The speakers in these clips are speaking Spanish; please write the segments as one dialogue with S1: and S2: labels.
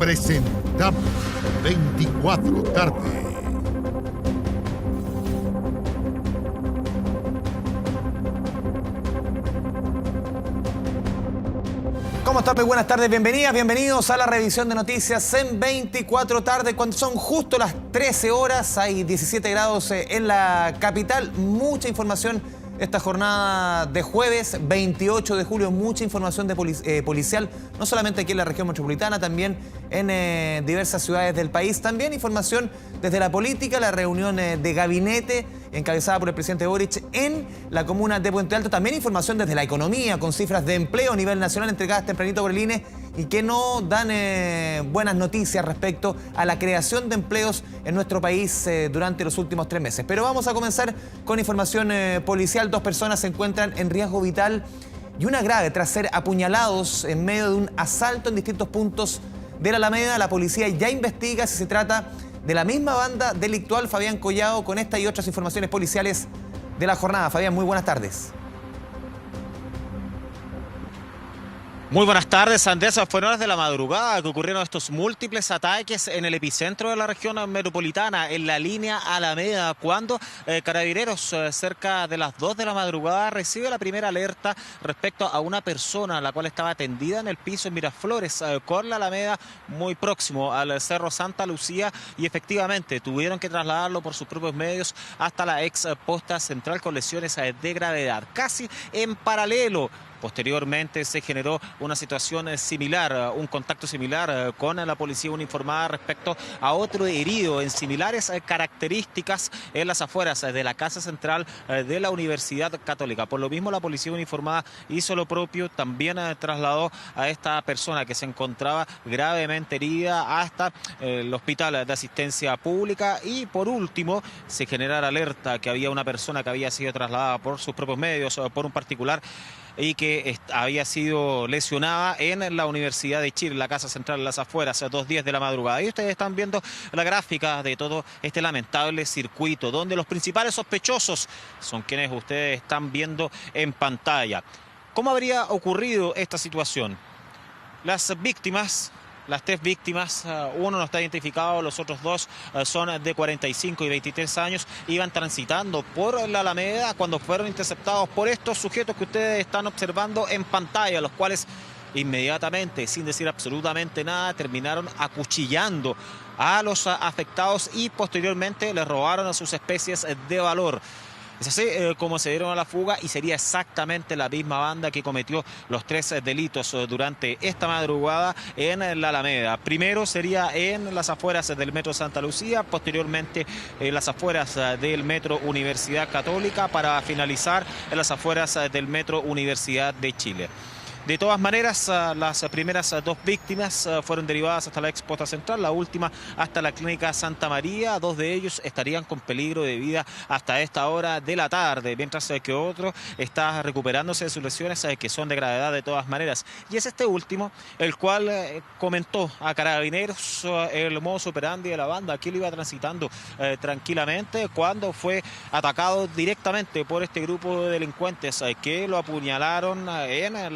S1: Presentamos 24 tarde.
S2: ¿Cómo están? Muy buenas tardes, bienvenidos a la revisión de noticias en 24 tarde, cuando son justo las 13 horas, hay 17 grados en la capital, mucha información esta jornada de jueves 28 de julio, mucha información de policial, no solamente aquí en la región metropolitana, también en diversas ciudades del país, también información desde la política, la reunión de gabinete encabezada por el presidente Boric en la comuna de Puente Alto, también información desde la economía con cifras de empleo a nivel nacional entregadas tempranito por el INE y que no dan buenas noticias respecto a la creación de empleos en nuestro país durante los últimos 3 meses. Pero vamos a comenzar con información policial. 2 personas se encuentran en riesgo vital y una grave tras ser apuñalados en medio de un asalto en distintos puntos de la Alameda. La policía ya investiga si se trata de la misma banda delictual. Fabián Collado con esta y otras informaciones policiales de la jornada. Fabián, muy buenas tardes.
S3: Muy buenas tardes, Andrés. Fueron horas de la madrugada que ocurrieron estos múltiples ataques en el epicentro de la región metropolitana, en la línea Alameda, cuando Carabineros, cerca de las 2 de la madrugada, recibe la primera alerta respecto a una persona la cual estaba tendida en el piso en Miraflores, con la Alameda muy próximo al Cerro Santa Lucía, y efectivamente tuvieron que trasladarlo por sus propios medios hasta la ex posta central con lesiones de gravedad. Casi en paralelo, posteriormente se generó una situación similar, un contacto similar con la policía uniformada respecto a otro herido en similares características en las afueras de la Casa Central de la Universidad Católica. Por lo mismo, la policía uniformada hizo lo propio, también trasladó a esta persona que se encontraba gravemente herida hasta el Hospital de Asistencia Pública, y por último se genera la alerta que había una persona que había sido trasladada por sus propios medios, por un particular, y que había sido lesionada en la Universidad de Chile, la Casa Central de las afueras, a 2:10 de la madrugada. Y ustedes están viendo la gráfica de todo este lamentable circuito, donde los principales sospechosos son quienes ustedes están viendo en pantalla. ¿Cómo habría ocurrido esta situación? Las 3 víctimas, uno no está identificado, los otros 2 son de 45 y 23 años, iban transitando por la Alameda cuando fueron interceptados por estos sujetos que ustedes están observando en pantalla, los cuales inmediatamente, sin decir absolutamente nada, terminaron acuchillando a los afectados y posteriormente les robaron a sus especies de valor. Es así como se dieron a la fuga, y sería exactamente la misma banda que cometió los 3 delitos durante esta madrugada en la Alameda. Primero sería en las afueras del Metro Santa Lucía, posteriormente en las afueras del Metro Universidad Católica, para finalizar en las afueras del Metro Universidad de Chile. De todas maneras, las primeras 2 víctimas fueron derivadas hasta la ex posta central, la última hasta la clínica Santa María. 2 de ellos estarían con peligro de vida hasta esta hora de la tarde, mientras que otro está recuperándose de sus lesiones, que son de gravedad de todas maneras. Y es este último el cual comentó a Carabineros el modus operandi de la banda, que él iba transitando tranquilamente cuando fue atacado directamente por este grupo de delincuentes que lo apuñalaron en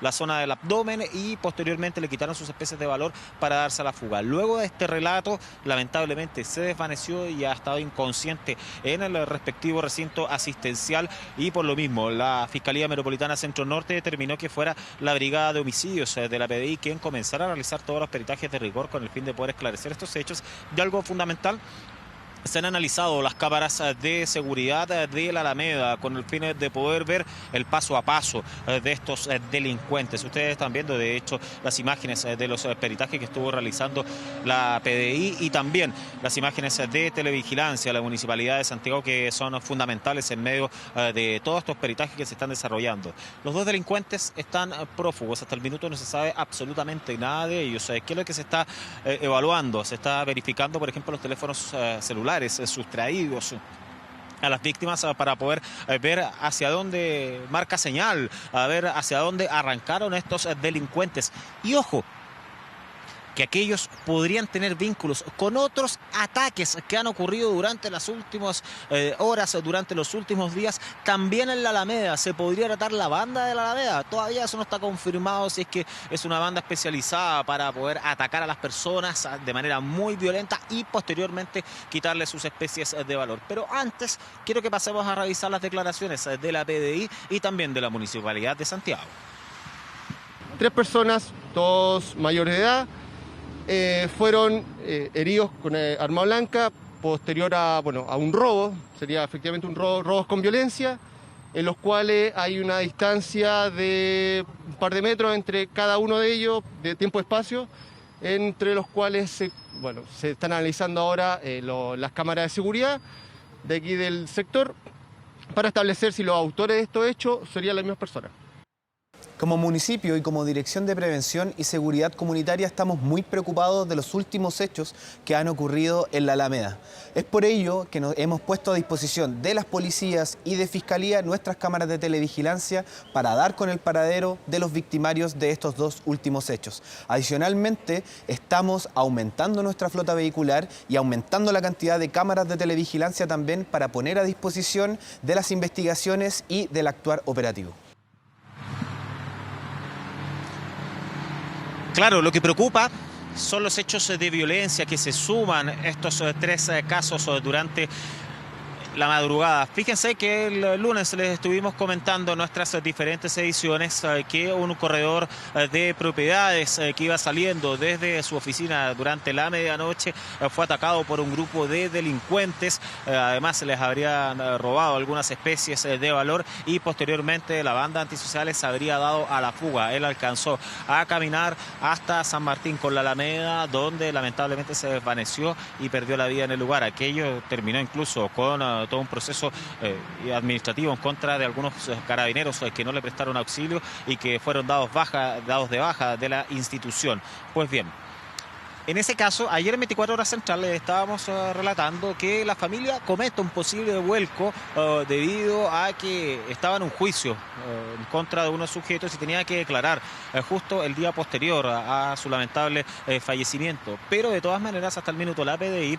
S3: la zona del abdomen y posteriormente le quitaron sus especies de valor para darse a la fuga. Luego de este relato, lamentablemente se desvaneció y ha estado inconsciente en el respectivo recinto asistencial, y por lo mismo la Fiscalía Metropolitana Centro Norte determinó que fuera la Brigada de Homicidios de la PDI quien comenzara a realizar todos los peritajes de rigor con el fin de poder esclarecer estos hechos. Y algo fundamental: se han analizado las cámaras de seguridad de la Alameda con el fin de poder ver el paso a paso de estos delincuentes. Ustedes están viendo, de hecho, las imágenes de los peritajes que estuvo realizando la PDI y también las imágenes de televigilancia de la Municipalidad de Santiago, que son fundamentales en medio de todos estos peritajes que se están desarrollando. Los 2 delincuentes están prófugos. Hasta el minuto no se sabe absolutamente nada de ellos. ¿Qué es lo que se está evaluando? Se está verificando, por ejemplo, los teléfonos celulares sustraídos a las víctimas para poder ver hacia dónde marca señal, a ver hacia dónde arrancaron estos delincuentes. Y ojo, que aquellos podrían tener vínculos con otros ataques que han ocurrido durante las últimas horas, durante los últimos días, también en la Alameda. ¿Se podría tratar la banda de la Alameda? Todavía eso no está confirmado, si es que es una banda especializada para poder atacar a las personas de manera muy violenta y posteriormente quitarle sus especies de valor. Pero antes quiero que pasemos a revisar las declaraciones de la PDI y también de la Municipalidad de Santiago.
S4: 3 personas, todos mayores de edad, fueron heridos con arma blanca posterior a un robo. Sería efectivamente un robo, robos con violencia, en los cuales hay una distancia de un par de metros entre cada uno de ellos, de tiempo-espacio, entre los cuales se están analizando ahora las cámaras de seguridad de aquí del sector para establecer si los autores de estos hechos serían las mismas personas.
S2: Como municipio y como Dirección de Prevención y Seguridad Comunitaria estamos muy preocupados de los últimos hechos que han ocurrido en la Alameda. Es por ello que nos hemos puesto a disposición de las policías y de Fiscalía nuestras cámaras de televigilancia para dar con el paradero de los victimarios de estos 2 últimos hechos. Adicionalmente, estamos aumentando nuestra flota vehicular y aumentando la cantidad de cámaras de televigilancia también para poner a disposición de las investigaciones y del actuar operativo.
S3: Claro, lo que preocupa son los hechos de violencia que se suman estos 3 casos durante la madrugada. Fíjense que el lunes les estuvimos comentando en nuestras diferentes ediciones que un corredor de propiedades que iba saliendo desde su oficina durante la medianoche fue atacado por un grupo de delincuentes. Además se les habrían robado algunas especies de valor y posteriormente la banda antisociales se habría dado a la fuga. Él alcanzó a caminar hasta San Martín con la Alameda, donde lamentablemente se desvaneció y perdió la vida en el lugar. Aquello terminó incluso con todo un proceso administrativo en contra de algunos carabineros que no le prestaron auxilio y que fueron dados de baja de la institución. Pues bien, en ese caso, ayer en 24 Horas Central les estábamos relatando que la familia comete un posible vuelco debido a que estaba en un juicio en contra de unos sujetos y tenía que declarar justo el día posterior a su lamentable fallecimiento. Pero de todas maneras, hasta el minuto la PDI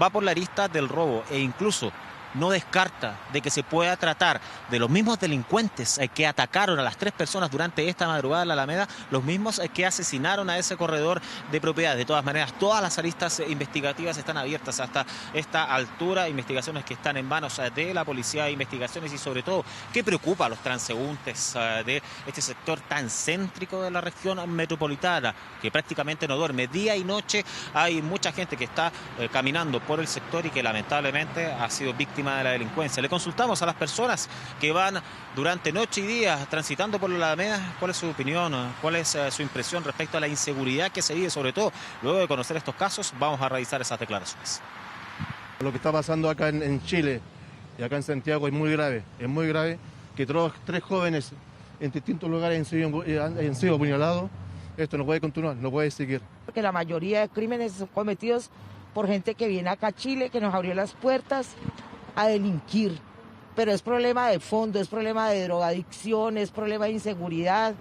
S3: va por la arista del robo e incluso no descarta de que se pueda tratar de los mismos delincuentes que atacaron a las 3 personas durante esta madrugada en la Alameda, los mismos que asesinaron a ese corredor de propiedad. De todas maneras, todas las aristas investigativas están abiertas hasta esta altura, investigaciones que están en manos de la Policía de Investigaciones y sobre todo, ¿qué preocupa a los transeúntes de este sector tan céntrico de la región metropolitana, que prácticamente no duerme? Día y noche hay mucha gente que está caminando por el sector y que lamentablemente ha sido víctima de la delincuencia. Le consultamos a las personas que van durante noche y día transitando por la Alameda cuál es su opinión, cuál es su impresión respecto a la inseguridad que se vive, sobre todo luego de conocer estos casos. Vamos a revisar esas declaraciones.
S5: Lo que está pasando acá en Chile y acá en Santiago es muy grave que 3 jóvenes en distintos lugares han sido apuñalados. Esto no puede continuar, no puede seguir.
S6: Porque la mayoría de crímenes son cometidos por gente que viene acá a Chile, que nos abrió las puertas a delinquir, pero es problema de fondo, es problema de drogadicción, es problema de inseguridad.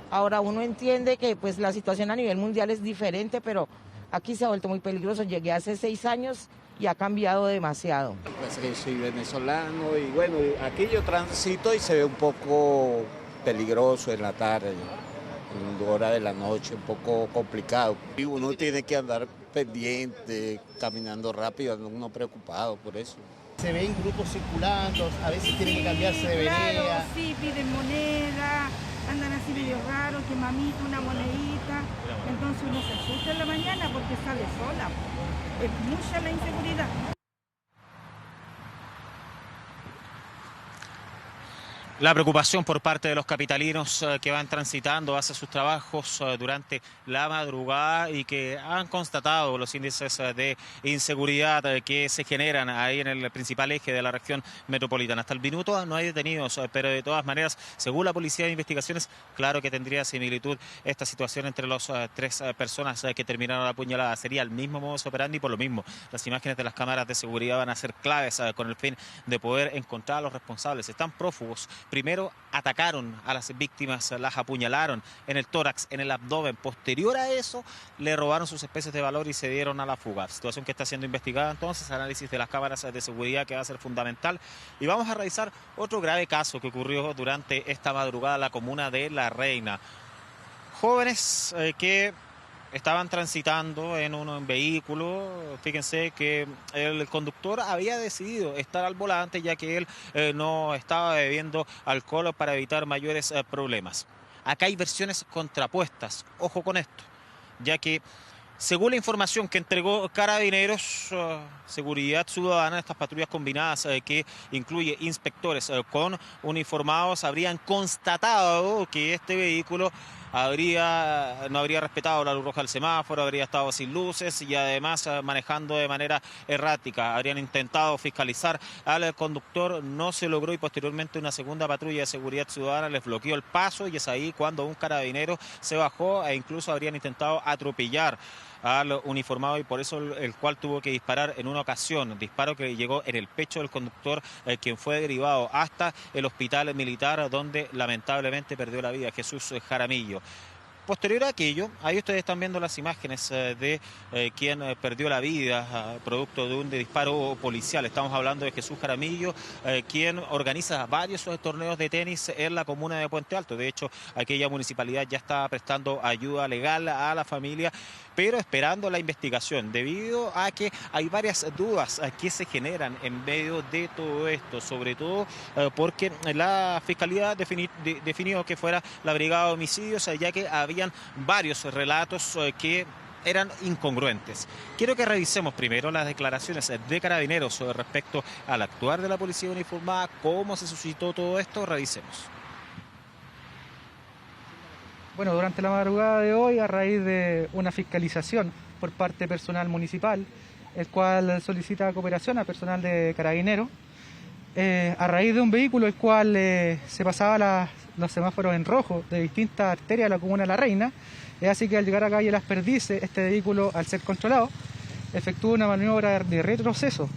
S6: Ahora uno entiende que pues la situación a nivel mundial es diferente, pero aquí se ha vuelto muy peligroso. Llegué hace 6 años y ha cambiado demasiado.
S7: Pues que soy venezolano y bueno, aquí yo transito y se ve un poco peligroso en la tarde, en hora de la noche, un poco complicado. Y uno tiene que andar pendiente, caminando rápido, uno preocupado por eso.
S8: Se ven grupos circulando, a veces tienen que cambiarse de vereda.
S9: Claro, sí, piden moneda, andan así medio raros, que mamita, una monedita. Entonces uno se asusta en la mañana porque sale sola. Es mucha la inseguridad.
S3: La preocupación por parte de los capitalinos que van transitando hacia sus trabajos durante la madrugada y que han constatado los índices de inseguridad que se generan ahí en el principal eje de la región metropolitana. Hasta el minuto no hay detenidos, pero de todas maneras, según la Policía de Investigaciones, claro que tendría similitud esta situación entre las 3 personas que terminaron apuñaladas. Sería el mismo modus operandi y por lo mismo las imágenes de las cámaras de seguridad van a ser claves con el fin de poder encontrar a los responsables. Están prófugos, primero atacaron a las víctimas, las apuñalaron en el tórax, en el abdomen. Posterior a eso, le robaron sus especies de valor y se dieron a la fuga. Situación que está siendo investigada entonces, análisis de las cámaras de seguridad que va a ser fundamental. Y vamos a revisar otro grave caso que ocurrió durante esta madrugada en la comuna de La Reina. Jóvenes que estaban transitando en un vehículo. Fíjense que el conductor había decidido estar al volante ya que él no estaba bebiendo alcohol para evitar mayores problemas. Acá hay versiones contrapuestas, ojo con esto, ya que según la información que entregó Carabineros, Seguridad Ciudadana, estas patrullas combinadas que incluye inspectores con uniformados, habrían constatado que este vehículo no habría respetado la luz roja del semáforo, habría estado sin luces y además manejando de manera errática. Habrían intentado fiscalizar al conductor, no se logró y posteriormente una segunda patrulla de Seguridad Ciudadana les bloqueó el paso y es ahí cuando un carabinero se bajó e incluso habrían intentado atropellar al uniformado y por eso el cual tuvo que disparar en una ocasión, disparo que llegó en el pecho del conductor, quien fue derivado hasta el hospital militar donde lamentablemente perdió la vida, Jesús Jaramillo. Posterior a aquello, ahí ustedes están viendo las imágenes de quien perdió la vida producto de un disparo policial. Estamos hablando de Jesús Jaramillo, quien organiza varios torneos de tenis en la comuna de Puente Alto. De hecho, aquella municipalidad ya está prestando ayuda legal a la familia, pero esperando la investigación, debido a que hay varias dudas que se generan en medio de todo esto, sobre todo porque la Fiscalía definió que fuera la Brigada de Homicidios, ya que habían varios relatos que eran incongruentes. Quiero que revisemos primero las declaraciones de Carabineros respecto al actuar de la policía uniformada, cómo se suscitó todo esto, revisemos.
S10: Bueno, durante la madrugada de hoy, a raíz de una fiscalización por parte de personal municipal, el cual solicita cooperación a personal de Carabineros, a raíz de un vehículo el cual se pasaba los semáforos en rojo de distintas arterias de la comuna de La Reina, es así que al llegar a calle Las Perdices, este vehículo, al ser controlado, efectúa una maniobra de retroceso,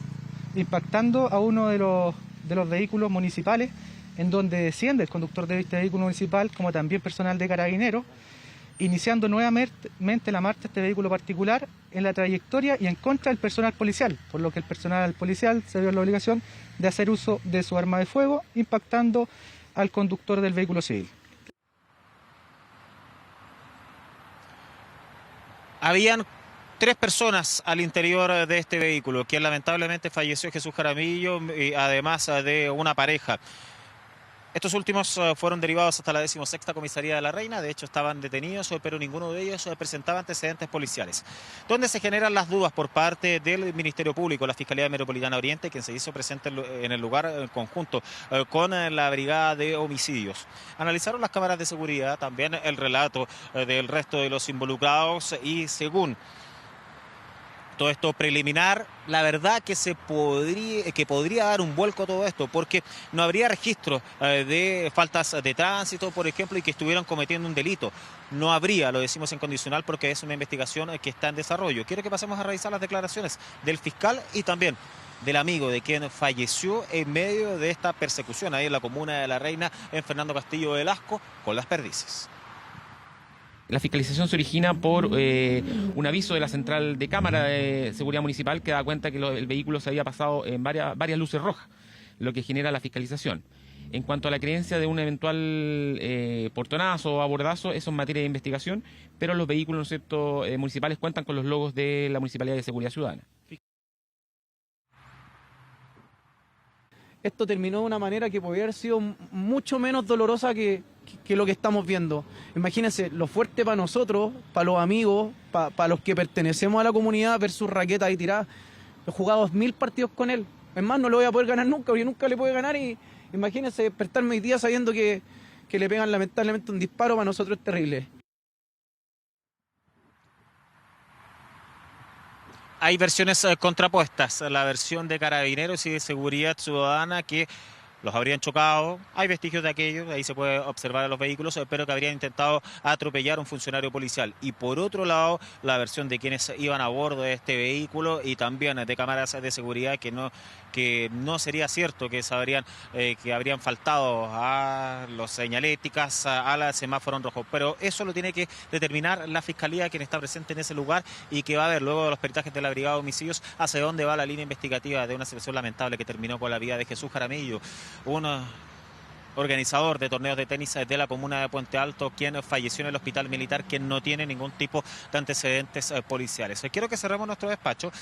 S10: impactando a uno de los vehículos municipales, en donde desciende el conductor de este vehículo municipal, como también personal de Carabineros, iniciando nuevamente la marcha de este vehículo particular en la trayectoria y en contra del personal policial, por lo que el personal policial se vio en la obligación de hacer uso de su arma de fuego, impactando al conductor del vehículo civil.
S3: Habían 3 personas al interior de este vehículo, quien lamentablemente falleció, Jesús Jaramillo, además de una pareja. Estos últimos fueron derivados hasta la 16ª Comisaría de La Reina, de hecho estaban detenidos, pero ninguno de ellos presentaba antecedentes policiales. Donde se generan las dudas por parte del Ministerio Público, la Fiscalía Metropolitana Oriente, quien se hizo presente en el lugar en conjunto con la Brigada de Homicidios. Analizaron las cámaras de seguridad, también el relato del resto de los involucrados y según todo esto preliminar, la verdad que podría dar un vuelco a todo esto, porque no habría registro de faltas de tránsito, por ejemplo, y que estuvieran cometiendo un delito. No habría, lo decimos en condicional, porque es una investigación que está en desarrollo. Quiero que pasemos a revisar las declaraciones del fiscal y también del amigo de quien falleció en medio de esta persecución ahí en la comuna de La Reina, en Fernando Castillo Velasco, con Las Perdices.
S11: La fiscalización se origina por un aviso de la central de cámara de seguridad municipal que da cuenta que el vehículo se había pasado en varias luces rojas, lo que genera la fiscalización. En cuanto a la creencia de un eventual portonazo o abordazo, eso es materia de investigación, pero los vehículos, ¿no es cierto?, municipales cuentan con los logos de la Municipalidad de Seguridad Ciudadana.
S12: Esto terminó de una manera que podría haber sido mucho menos dolorosa que lo que estamos viendo. Imagínense, lo fuerte para nosotros, para los amigos, para los que pertenecemos a la comunidad versus Raqueta y tirada. He jugado 1000 partidos con él. Es más, no lo voy a poder ganar nunca, porque nunca le puedo ganar y imagínense despertarme hoy día sabiendo que le pegan lamentablemente un disparo, para nosotros es terrible.
S3: Hay versiones contrapuestas, la versión de Carabineros y de Seguridad Ciudadana que los habrían chocado, hay vestigios de aquello, ahí se puede observar a los vehículos, pero que habrían intentado atropellar a un funcionario policial. Y por otro lado, la versión de quienes iban a bordo de este vehículo y también de cámaras de seguridad que no sería cierto que habrían faltado a los señaléticas, a la semáforo en rojo. Pero eso lo tiene que determinar la Fiscalía, quien está presente en ese lugar y que va a ver luego de los peritajes de la Brigada de Homicidios hacia dónde va la línea investigativa de una situación lamentable que terminó con la vida de Jesús Jaramillo, un organizador de torneos de tenis de la comuna de Puente Alto, quien falleció en el hospital militar, quien no tiene ningún tipo de antecedentes policiales. Quiero que cerremos nuestro despacho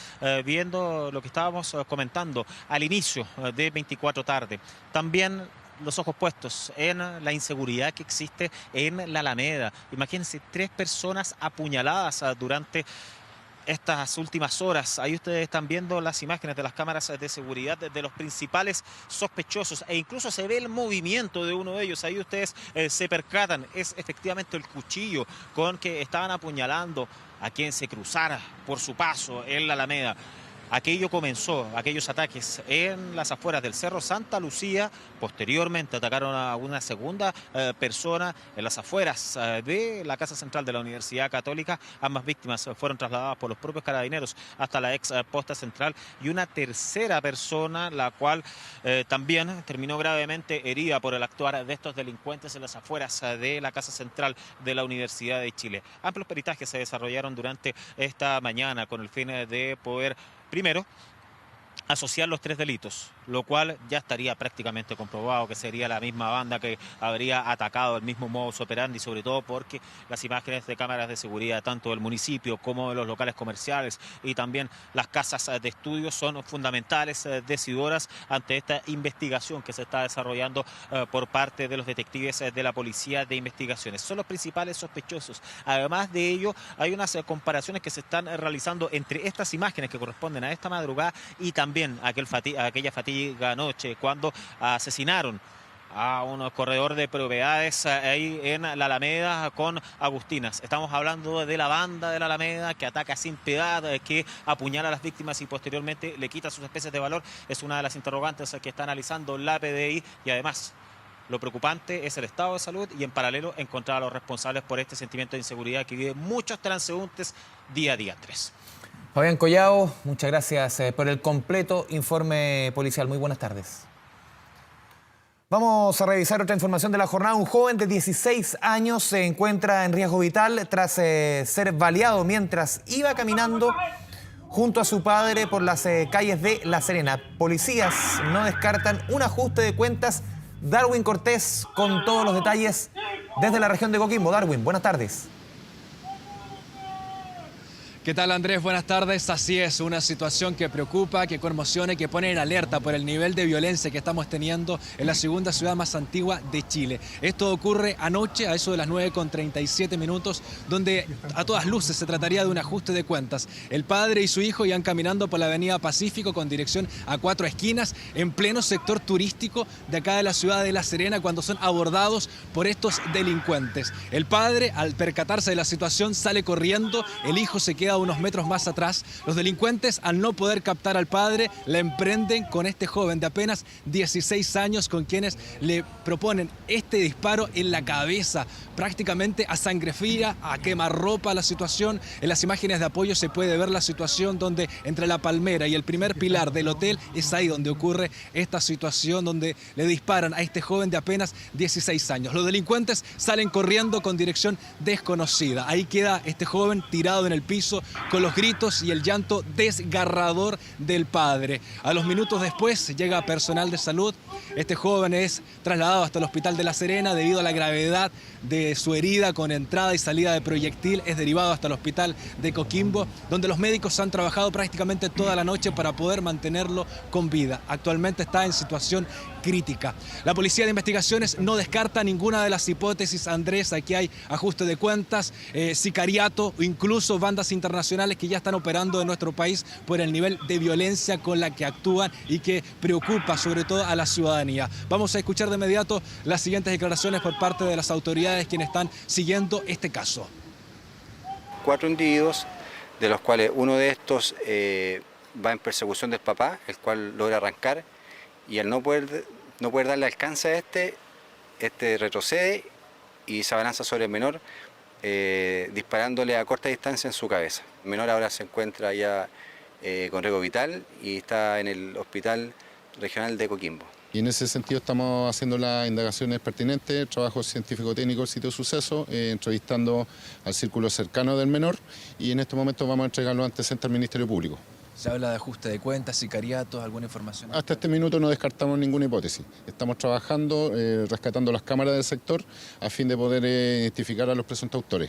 S3: viendo lo que estábamos comentando al inicio de 24 tarde. También los ojos puestos en la inseguridad que existe en la Alameda. Imagínense, 3 personas apuñaladas durante estas últimas horas. Ahí ustedes están viendo las imágenes de las cámaras de seguridad de los principales sospechosos e incluso se ve el movimiento de uno de ellos. Ahí ustedes se percatan, es efectivamente el cuchillo con que estaban apuñalando a quien se cruzara por su paso en la Alameda. Aquellos ataques en las afueras del Cerro Santa Lucía. Posteriormente atacaron a una segunda persona en las afueras de la Casa Central de la Universidad Católica. Ambas víctimas fueron trasladadas por los propios carabineros hasta la ex posta central. Y una tercera persona, la cual también terminó gravemente herida por el actuar de estos delincuentes en las afueras de la Casa Central de la Universidad de Chile. Amplios peritajes se desarrollaron durante esta mañana con el fin de poder, primero, asociar los 3 delitos, lo cual ya estaría prácticamente comprobado que sería la misma banda que habría atacado el mismo modus operandi, sobre todo porque las imágenes de cámaras de seguridad, tanto del municipio como de los locales comerciales y también las casas de estudios, son fundamentales, decidoras ante esta investigación que se está desarrollando por parte de los detectives de la Policía de Investigaciones. Son los principales sospechosos. Además de ello, hay unas comparaciones que se están realizando entre estas imágenes que corresponden a esta madrugada y también aquella fatídica anoche cuando asesinaron a un corredor de propiedades ahí en la Alameda con Agustinas. Estamos hablando de la banda de la Alameda que ataca sin piedad, que apuñala a las víctimas y posteriormente le quita sus especies de valor. Es una de las interrogantes que está analizando la PDI y además lo preocupante es el estado de salud y en paralelo encontrar a los responsables por este sentimiento de inseguridad que viven muchos transeúntes día a día. Andrés.
S2: Fabián Collao, muchas gracias por el completo informe policial. Muy buenas tardes. Vamos a revisar otra información de la jornada. Un joven de 16 años se encuentra en riesgo vital tras ser baleado mientras iba caminando junto a su padre por las calles de La Serena. Policías no descartan un ajuste de cuentas. Darwin Cortés con todos los detalles desde la región de Coquimbo. Darwin, buenas tardes.
S13: ¿Qué tal, Andrés? Buenas tardes. Así es, una situación que preocupa, que conmociona y que pone en alerta por el nivel de violencia que estamos teniendo en la segunda ciudad más antigua de Chile. Esto ocurre anoche a eso de las 9:37, donde a todas luces se trataría de un ajuste de cuentas. El padre y su hijo iban caminando por la avenida Pacífico con dirección a Cuatro Esquinas, en pleno sector turístico de acá de la ciudad de La Serena, cuando son abordados por estos delincuentes. El padre, al percatarse de la situación, sale corriendo, el hijo se queda unos metros más atrás. Los delincuentes, al no poder captar al padre, la emprenden con este joven de apenas 16 años, con quienes le proponen este disparo en la cabeza, prácticamente a sangre fría, a quemarropa la situación. En las imágenes de apoyo se puede ver la situación donde entre la palmera y el primer pilar del hotel es ahí donde ocurre esta situación, donde le disparan a este joven de apenas 16 años. Los delincuentes salen corriendo con dirección desconocida. Ahí queda este joven tirado en el piso con los gritos y el llanto desgarrador del padre. A los minutos después llega personal de salud. Este joven es trasladado hasta el hospital de La Serena debido a la gravedad de su herida con entrada y salida de proyectil. Es derivado hasta el hospital de Coquimbo, donde los médicos han trabajado prácticamente toda la noche para poder mantenerlo con vida. Actualmente está en situación crítica. La Policía de Investigaciones no descarta ninguna de las hipótesis, Andrés. Aquí hay ajuste de cuentas, sicariato o incluso bandas internacionales que ya están operando en nuestro país por el nivel de violencia con la que actúan y que preocupa sobre todo a la ciudadanía. Vamos a escuchar de inmediato las siguientes declaraciones por parte de las autoridades quienes están siguiendo este caso.
S14: 4 individuos, de los cuales uno de estos va en persecución del papá, el cual logra arrancar y al no poder no poder darle alcance a este retrocede y se abalanza sobre el menor, disparándole a corta distancia en su cabeza. El menor ahora se encuentra ya con riesgo vital y está en el Hospital Regional de Coquimbo.
S15: Y en ese sentido estamos haciendo las indagaciones pertinentes, trabajo científico-técnico del sitio de suceso, entrevistando al círculo cercano del menor, y en este momento vamos a entregar los antecedentes al Ministerio Público.
S13: ¿Se habla de ajuste de cuentas, sicariatos, alguna información?
S15: Hasta este minuto no descartamos ninguna hipótesis. Estamos trabajando, rescatando las cámaras del sector a fin de poder identificar a los presuntos autores.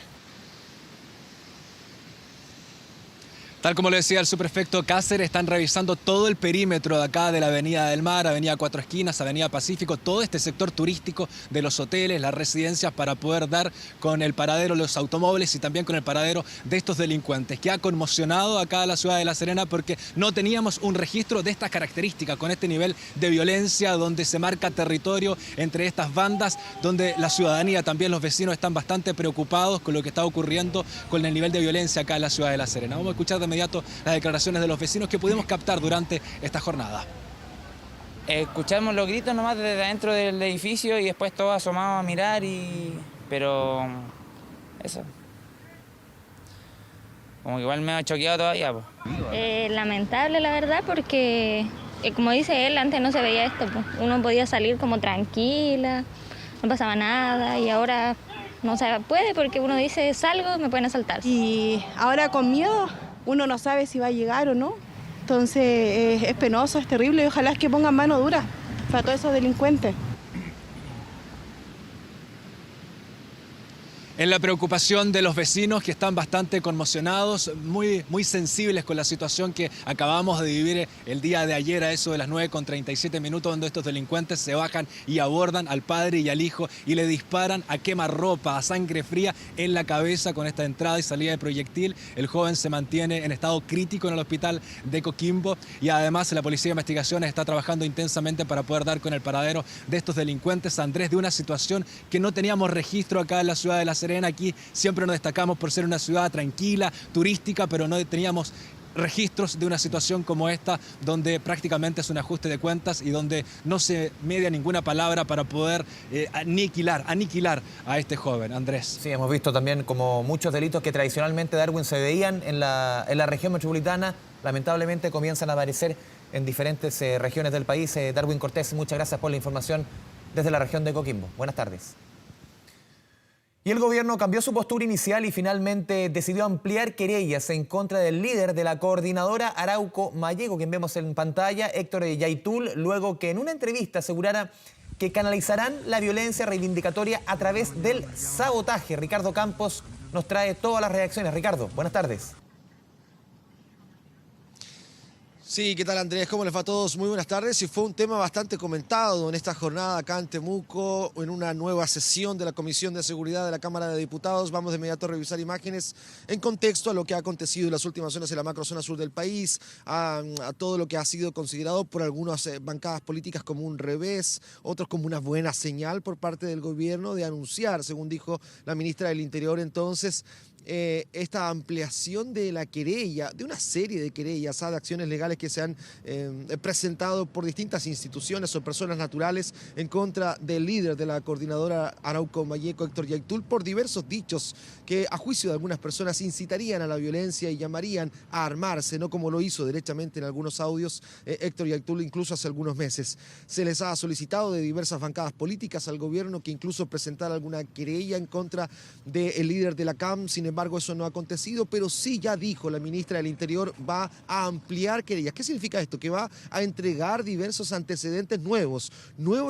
S13: Tal como le decía el subprefecto Cáceres, están revisando todo el perímetro de acá de la Avenida del Mar, Avenida Cuatro Esquinas, Avenida Pacífico, todo este sector turístico de los hoteles, las residencias, para poder dar con el paradero de los automóviles y también con el paradero de estos delincuentes, que ha conmocionado acá a la ciudad de La Serena porque no teníamos un registro de estas características, con este nivel de violencia, donde se marca territorio entre estas bandas, donde la ciudadanía, también los vecinos, están bastante preocupados con lo que está ocurriendo con el nivel de violencia acá en la ciudad de La Serena. Vamos a escuchar de inmediato las declaraciones de los vecinos que pudimos captar durante esta jornada.
S16: Escuchamos los gritos nomás desde adentro del edificio y después todos asomados a mirar, pero eso. Como que igual me ha choqueado todavía.
S17: Lamentable la verdad, porque como dice él, antes no se veía esto. Uno podía salir como tranquila, no pasaba nada, y ahora no se puede porque uno dice salgo, me pueden asaltar.
S18: Y ahora con miedo, uno no sabe si va a llegar o no. Entonces es penoso, es terrible, y ojalá es que pongan mano dura para todos esos delincuentes.
S13: En la preocupación de los vecinos, que están bastante conmocionados, muy sensibles con la situación que acabamos de vivir el día de ayer a eso de las 9:37, donde estos delincuentes se bajan y abordan al padre y al hijo y le disparan a quemarropa, a sangre fría en la cabeza con esta entrada y salida de proyectil. El joven se mantiene en estado crítico en el hospital de Coquimbo y además la Policía de Investigaciones está trabajando intensamente para poder dar con el paradero de estos delincuentes, Andrés, de una situación que no teníamos registro acá en la ciudad de La Serena. Aquí siempre nos destacamos por ser una ciudad tranquila, turística, pero no teníamos registros de una situación como esta, donde prácticamente es un ajuste de cuentas y donde no se media ninguna palabra para poder aniquilar a este joven. Andrés.
S2: Sí, hemos visto también como muchos delitos que tradicionalmente, Darwin, se veían en la región metropolitana, lamentablemente comienzan a aparecer en diferentes regiones del país. Darwin Cortés, muchas gracias por la información desde la región de Coquimbo. Buenas tardes. Y el gobierno cambió su postura inicial y finalmente decidió ampliar querellas en contra del líder de la coordinadora Arauco Mayeco, quien vemos en pantalla, Héctor Yaitul, luego que en una entrevista asegurara que canalizarán la violencia reivindicatoria a través del sabotaje. Ricardo Campos nos trae todas las reacciones. Ricardo, buenas tardes.
S19: Sí, ¿qué tal, Andrés? ¿Cómo les va a todos? Muy buenas tardes. Y fue un tema bastante comentado en esta jornada acá en Temuco, en una nueva sesión de la Comisión de Seguridad de la Cámara de Diputados. Vamos de inmediato a revisar imágenes en contexto a lo que ha acontecido en las últimas horas en la macrozona sur del país, a todo lo que ha sido considerado por algunas bancadas políticas como un revés, otros como una buena señal por parte del gobierno de anunciar, según dijo la ministra del Interior entonces, esta ampliación de la querella, de una serie de querellas, de acciones legales que se han presentado por distintas instituciones o personas naturales en contra del líder de la coordinadora Arauco Mayeco, Héctor Yaitul, por diversos dichos que a juicio de algunas personas incitarían a la violencia y llamarían a armarse, no como lo hizo derechamente en algunos audios Héctor Yaitul incluso hace algunos meses. Se les ha solicitado de diversas bancadas políticas al gobierno que incluso presentara alguna querella en contra del líder de la CAM. Sin embargo, eso no ha acontecido, pero sí ya dijo la ministra del Interior va a ampliar querellas. ¿Qué significa esto? Que va a entregar diversos antecedentes nuevos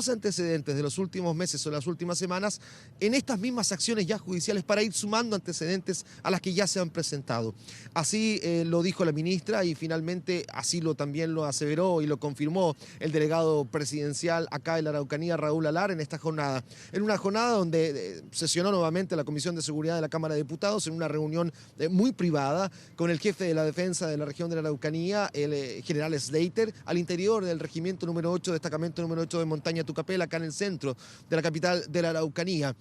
S19: antecedentes de los últimos meses o las últimas semanas en estas mismas acciones ya judiciales para ir sumando antecedentes a las que ya se han presentado. Así lo dijo la ministra y finalmente así también lo aseveró y lo confirmó el delegado presidencial acá en la Araucanía, Raúl Alar, en esta jornada. En una jornada donde sesionó nuevamente la Comisión de Seguridad de la Cámara de Diputados en una reunión muy privada con el jefe de la defensa de la región de la Araucanía, el general Slater, al interior del regimiento número 8, destacamento número 8 de Montaña Tucapel, acá en el centro de la capital de la Araucanía.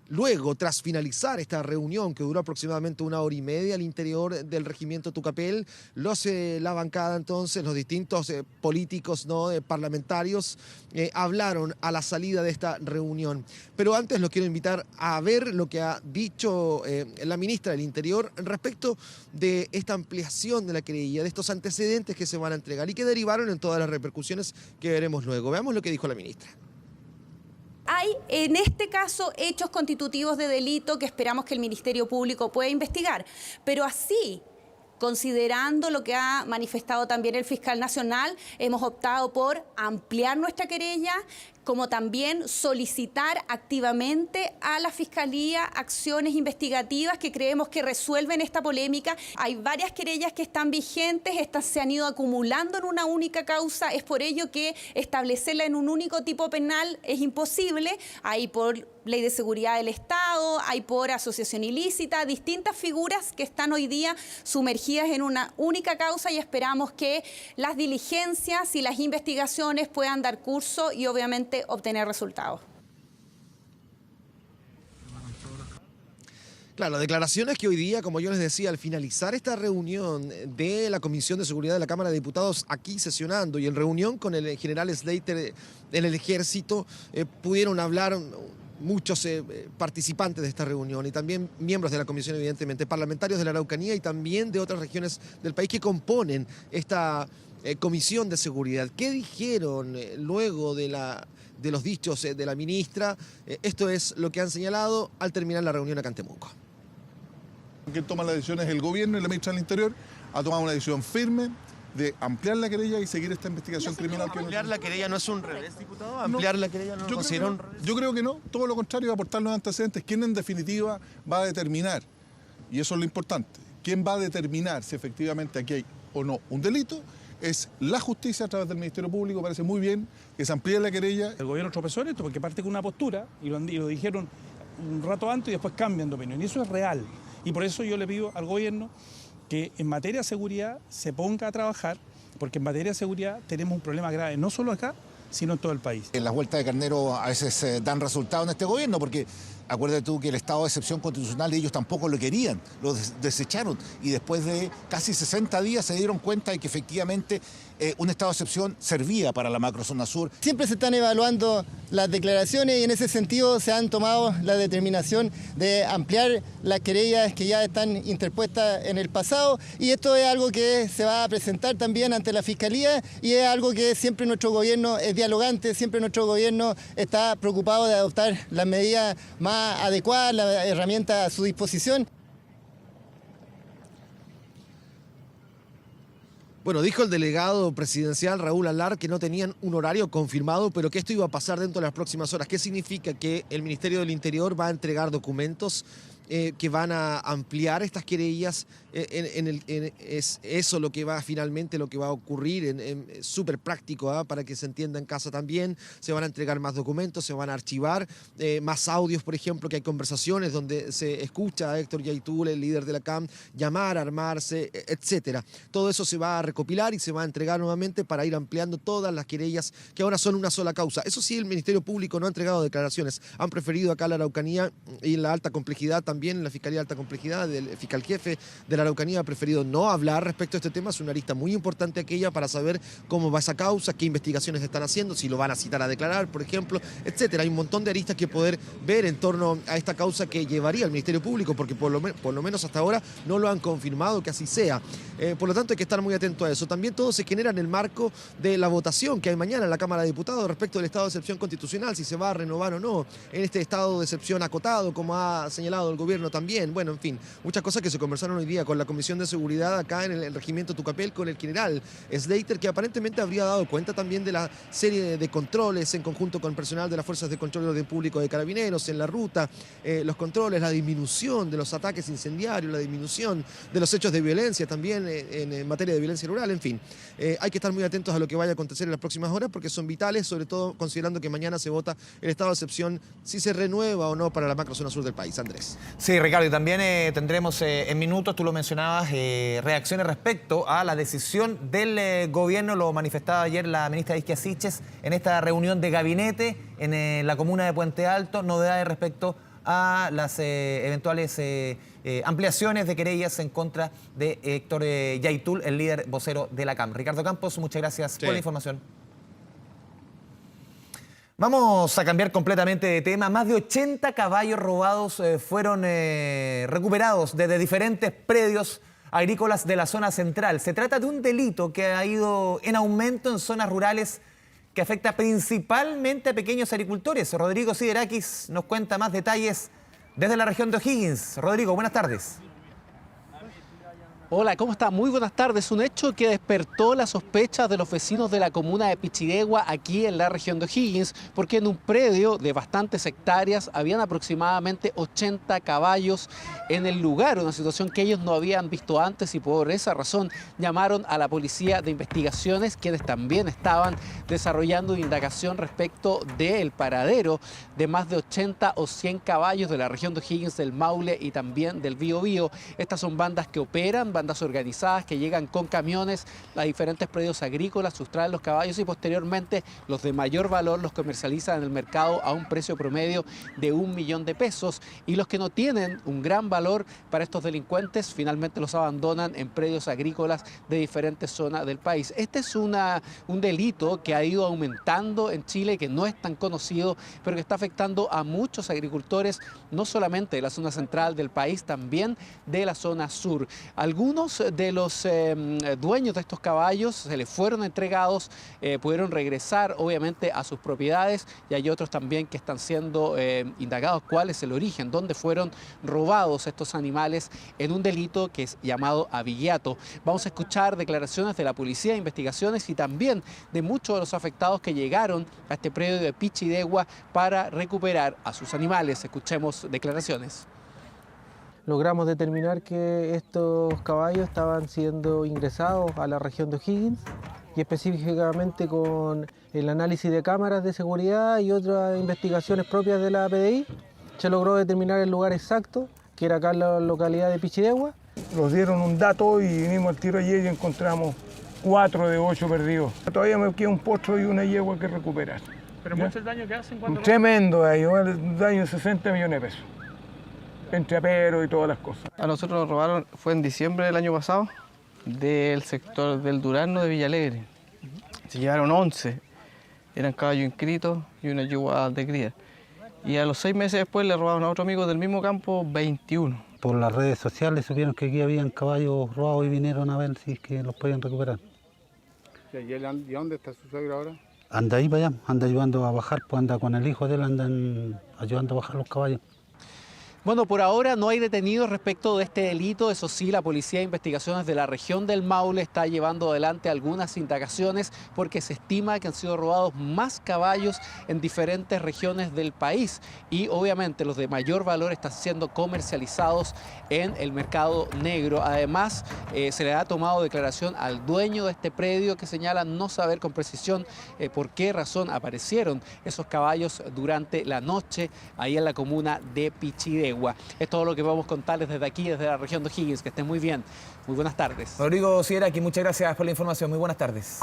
S19: Luego, tras finalizar esta reunión que duró aproximadamente 1 hora y media al interior del regimiento Tucapel, la bancada entonces, los distintos políticos, ¿no?, parlamentarios, hablaron a la salida de esta reunión. Pero antes los quiero invitar a ver lo que ha dicho la ministra del Interior respecto de esta ampliación de la querella, de estos antecedentes que se van a entregar y que derivaron en todas las repercusiones que veremos luego. Veamos lo que dijo la ministra.
S20: Hay, en este caso, hechos constitutivos de delito que esperamos que el Ministerio Público pueda investigar. Pero así, considerando lo que ha manifestado también el fiscal nacional, hemos optado por ampliar nuestra querella, como también solicitar activamente a la Fiscalía acciones investigativas que creemos que resuelven esta polémica. Hay varias querellas que están vigentes, estas se han ido acumulando en una única causa, es por ello que establecerla en un único tipo penal es imposible. Hay por Ley de Seguridad del Estado, hay por asociación ilícita, distintas figuras que están hoy día sumergidas en una única causa y esperamos que las diligencias y las investigaciones puedan dar curso y obviamente obtener resultados.
S19: Claro, declaraciones que hoy día, como yo les decía, al finalizar esta reunión de la Comisión de Seguridad de la Cámara de Diputados aquí sesionando y en reunión con el general Slater en el Ejército, pudieron hablar muchos participantes de esta reunión y también miembros de la comisión, evidentemente, parlamentarios de la Araucanía y también de otras regiones del país que componen esta comisión de seguridad. ¿Qué dijeron luego de los dichos de la ministra? Esto es lo que han señalado al terminar la reunión acá en Temuco.
S21: Quien toma las decisiones es el gobierno y la ministra del Interior ha tomado una decisión firme de ampliar la querella y seguir esta investigación criminal.
S19: ¿Ampliar la querella no es un revés, diputado? ¿Ampliar la querella no lo considera un revés?
S21: Yo creo que no, todo lo contrario, aportar los antecedentes. ¿Quién en definitiva va a determinar? Y eso es lo importante. ¿Quién va a determinar si efectivamente aquí hay o no un delito? Es la justicia a través del Ministerio Público. Parece muy bien que se amplíe la querella.
S22: El gobierno tropezó en esto porque parte con una postura y lo dijeron un rato antes y después cambian de opinión. Y eso es real. Y por eso yo le pido al gobierno que en materia de seguridad se ponga a trabajar, porque en materia de seguridad tenemos un problema grave, no solo acá, sino en todo el país.
S23: Las vueltas de carnero a veces dan resultado en este gobierno, porque acuérdate tú que el estado de excepción constitucional ellos tampoco lo querían, lo desecharon, y después de casi 60 días se dieron cuenta de que efectivamente un estado de excepción servía para la macrozona sur.
S24: Siempre se están evaluando las declaraciones y en ese sentido se han tomado la determinación de ampliar las querellas que ya están interpuestas en el pasado, y esto es algo que se va a presentar también ante la Fiscalía y es algo que siempre nuestro gobierno es dialogante, siempre nuestro gobierno está preocupado de adoptar las medidas más adecuadas, las herramientas a su disposición.
S19: Bueno, dijo el delegado presidencial Raúl Alar que no tenían un horario confirmado, pero que esto iba a pasar dentro de las próximas horas. ¿Qué significa? Que el Ministerio del Interior va a entregar documentos que van a ampliar estas querellas. Es eso lo que va finalmente, lo que va a ocurrir, súper práctico, para que se entienda en casa también. Se van a entregar más documentos, se van a archivar más audios, por ejemplo, que hay conversaciones donde se escucha a Héctor Yaitul, el líder de la CAM, llamar, armarse, etcétera. Todo eso se va a recopilar y se va a entregar nuevamente para ir ampliando todas las querellas que ahora son una sola causa. Eso sí, el Ministerio Público no ha entregado declaraciones. Han preferido acá la Araucanía y en la alta complejidad también, en la Fiscalía de Alta Complejidad, el fiscal jefe de la Araucanía ha preferido no hablar respecto a este tema. Es una arista muy importante aquella para saber cómo va esa causa, qué investigaciones están haciendo, si lo van a citar a declarar, por ejemplo, etcétera. Hay un montón de aristas que poder ver en torno a esta causa que llevaría al Ministerio Público, porque por lo menos hasta ahora no lo han confirmado que así sea. Por lo tanto, hay que estar muy atento a eso. También todo se genera en el marco de la votación que hay mañana en la Cámara de Diputados respecto del estado de excepción constitucional, si se va a renovar o no en este estado de excepción acotado, como ha señalado el gobierno también. Bueno, en fin, muchas cosas que se conversaron hoy día con la Comisión de Seguridad acá en el regimiento Tucapel, con el general Slater, que aparentemente habría dado cuenta también de la serie de controles en conjunto con personal de las Fuerzas de Control de Orden Público de Carabineros en la ruta, los controles, la disminución de los ataques incendiarios, la disminución de los hechos de violencia también en materia de violencia rural, en fin. Hay que estar muy atentos a lo que vaya a acontecer en las próximas horas porque son vitales, sobre todo considerando que mañana se vota el estado de excepción, si se renueva o no para la macrozona sur del país. Andrés.
S2: Sí, Ricardo, y también tendremos en minutos, tú lo mencionabas, reacciones respecto a la decisión del gobierno. Lo manifestaba ayer la ministra Isquia Siches en esta reunión de gabinete en la comuna de Puente Alto, novedades respecto a las eventuales ampliaciones de querellas en contra de Héctor Yaitul, el líder vocero de la CAM. Ricardo Campos, muchas gracias por la información. Vamos a cambiar completamente de tema. Más de 80 caballos robados fueron recuperados desde diferentes predios agrícolas de la zona central. Se trata de un delito que ha ido en aumento en zonas rurales que afecta principalmente a pequeños agricultores. Rodrigo Siderakis nos cuenta más detalles desde la región de O'Higgins. Rodrigo, buenas tardes.
S1: Hola, ¿cómo está? Muy buenas tardes. Un hecho que despertó las sospechas de los vecinos de la comuna de Pichidegua, aquí en la región de O'Higgins, porque en un predio de bastantes hectáreas habían aproximadamente 80 caballos en el lugar, una situación que ellos no habían visto antes y por esa razón llamaron a la policía de investigaciones, quienes también estaban desarrollando indagación respecto del paradero de más de 80 o 100 caballos de la región de O'Higgins, del Maule y también del Biobío. Estas son bandas que operan, bandas organizadas que llegan con camiones a diferentes predios agrícolas, sustraen los caballos y posteriormente los de mayor valor los comercializan en el mercado a un precio promedio de 1 millón de pesos, y los que no tienen un gran valor para estos delincuentes finalmente los abandonan en predios agrícolas de diferentes zonas del país. Este es un delito que ha ido aumentando en Chile, que no es tan conocido, pero que está afectando a muchos agricultores, no solamente de la zona central del país, también de la zona sur. Algunos de los dueños de estos caballos se les fueron entregados, pudieron regresar obviamente a sus propiedades, y hay otros también que están siendo indagados cuál es el origen, dónde fueron robados estos animales en un delito que es llamado abigeato. Vamos a escuchar declaraciones de la policía de investigaciones y también de muchos de los afectados que llegaron a este predio de Pichidegua para recuperar a sus animales. Escuchemos declaraciones.
S4: Logramos determinar que estos caballos estaban siendo ingresados a la región de O'Higgins, y específicamente con el análisis de cámaras de seguridad y otras investigaciones propias de la PDI, se logró determinar el lugar exacto, que era acá en la localidad de Pichidegua.
S22: Nos dieron un dato y vinimos al tiro ayer y encontramos 4 de 8 perdidos. Todavía me queda un potro y una yegua que recuperar. ¿Pero mucho el daño que hacen? Tremendo daño, un daño de 60 millones de pesos. Entre aperos y todas las cosas.
S4: A nosotros nos robaron, fue en diciembre del año pasado, del sector del Durazno de Villalegre. Se llevaron 11, eran caballos inscritos y una yegua de cría. Y a los 6 meses después le robaron a otro amigo del mismo campo 21.
S5: Por las redes sociales supieron que aquí habían caballos robados y vinieron a ver si es que los podían recuperar.
S6: ¿Y dónde está su suegro ahora?
S5: Anda ahí para allá, anda ayudando a bajar, pues anda con el hijo de él, andan ayudando a bajar los caballos.
S1: Bueno, por ahora no hay detenidos respecto de este delito. Eso sí, la Policía de Investigaciones de la región del Maule está llevando adelante algunas indagaciones porque se estima que han sido robados más caballos en diferentes regiones del país, y obviamente los de mayor valor están siendo comercializados en el mercado negro. Además, se le ha tomado declaración al dueño de este predio, que señala no saber con precisión por qué razón aparecieron esos caballos durante la noche ahí en la comuna de Pichidegua. Es todo lo que vamos a contarles desde aquí, desde la región de O'Higgins. Que estén muy bien. Muy buenas tardes.
S2: Rodrigo Siderakis, muchas gracias por la información. Muy buenas tardes.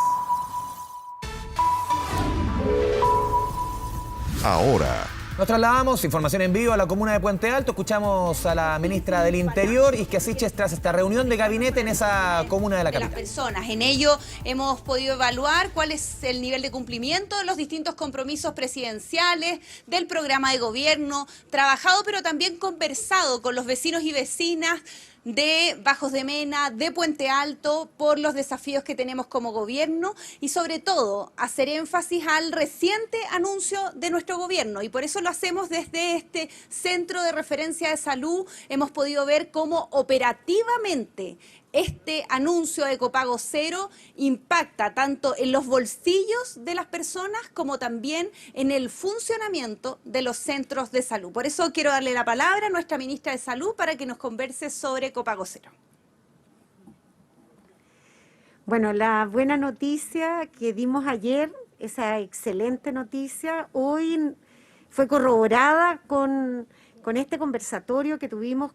S25: Ahora
S2: nos trasladamos, información en vivo, a la comuna de Puente Alto. Escuchamos a la ministra del Interior, Isquia Siches, tras esta reunión de gabinete en esa comuna de la capital.
S20: Las personas. En ello hemos podido evaluar cuál es el nivel de cumplimiento de los distintos compromisos presidenciales, del programa de gobierno, trabajado pero también conversado con los vecinos y vecinas de Bajos de Mena, de Puente Alto, por los desafíos que tenemos como gobierno, y sobre todo hacer énfasis al reciente anuncio de nuestro gobierno, y por eso lo hacemos desde este Centro de Referencia de Salud. Hemos podido ver cómo operativamente este anuncio de copago cero impacta tanto en los bolsillos de las personas como también en el funcionamiento de los centros de salud. Por eso quiero darle la palabra a nuestra ministra de Salud para que nos converse sobre copago cero.
S26: Bueno, la buena noticia que dimos ayer, esa excelente noticia, hoy fue corroborada con este conversatorio que tuvimos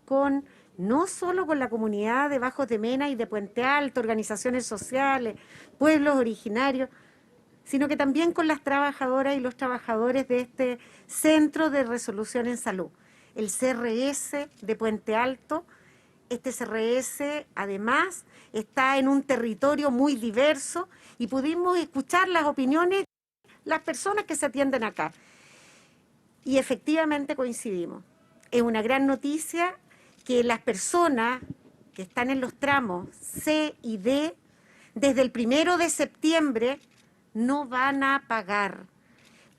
S26: no solo con la comunidad de Bajos de Mena y de Puente Alto, organizaciones sociales, pueblos originarios, sino que también con las trabajadoras y los trabajadores de este Centro de Resolución en Salud. el CRS de Puente Alto. Este CRS, además, está en un territorio muy diverso y pudimos escuchar las opiniones de las personas que se atienden acá. Y efectivamente coincidimos. Es una gran noticia que las personas que están en los tramos C y D, desde el 1 de septiembre, no van a pagar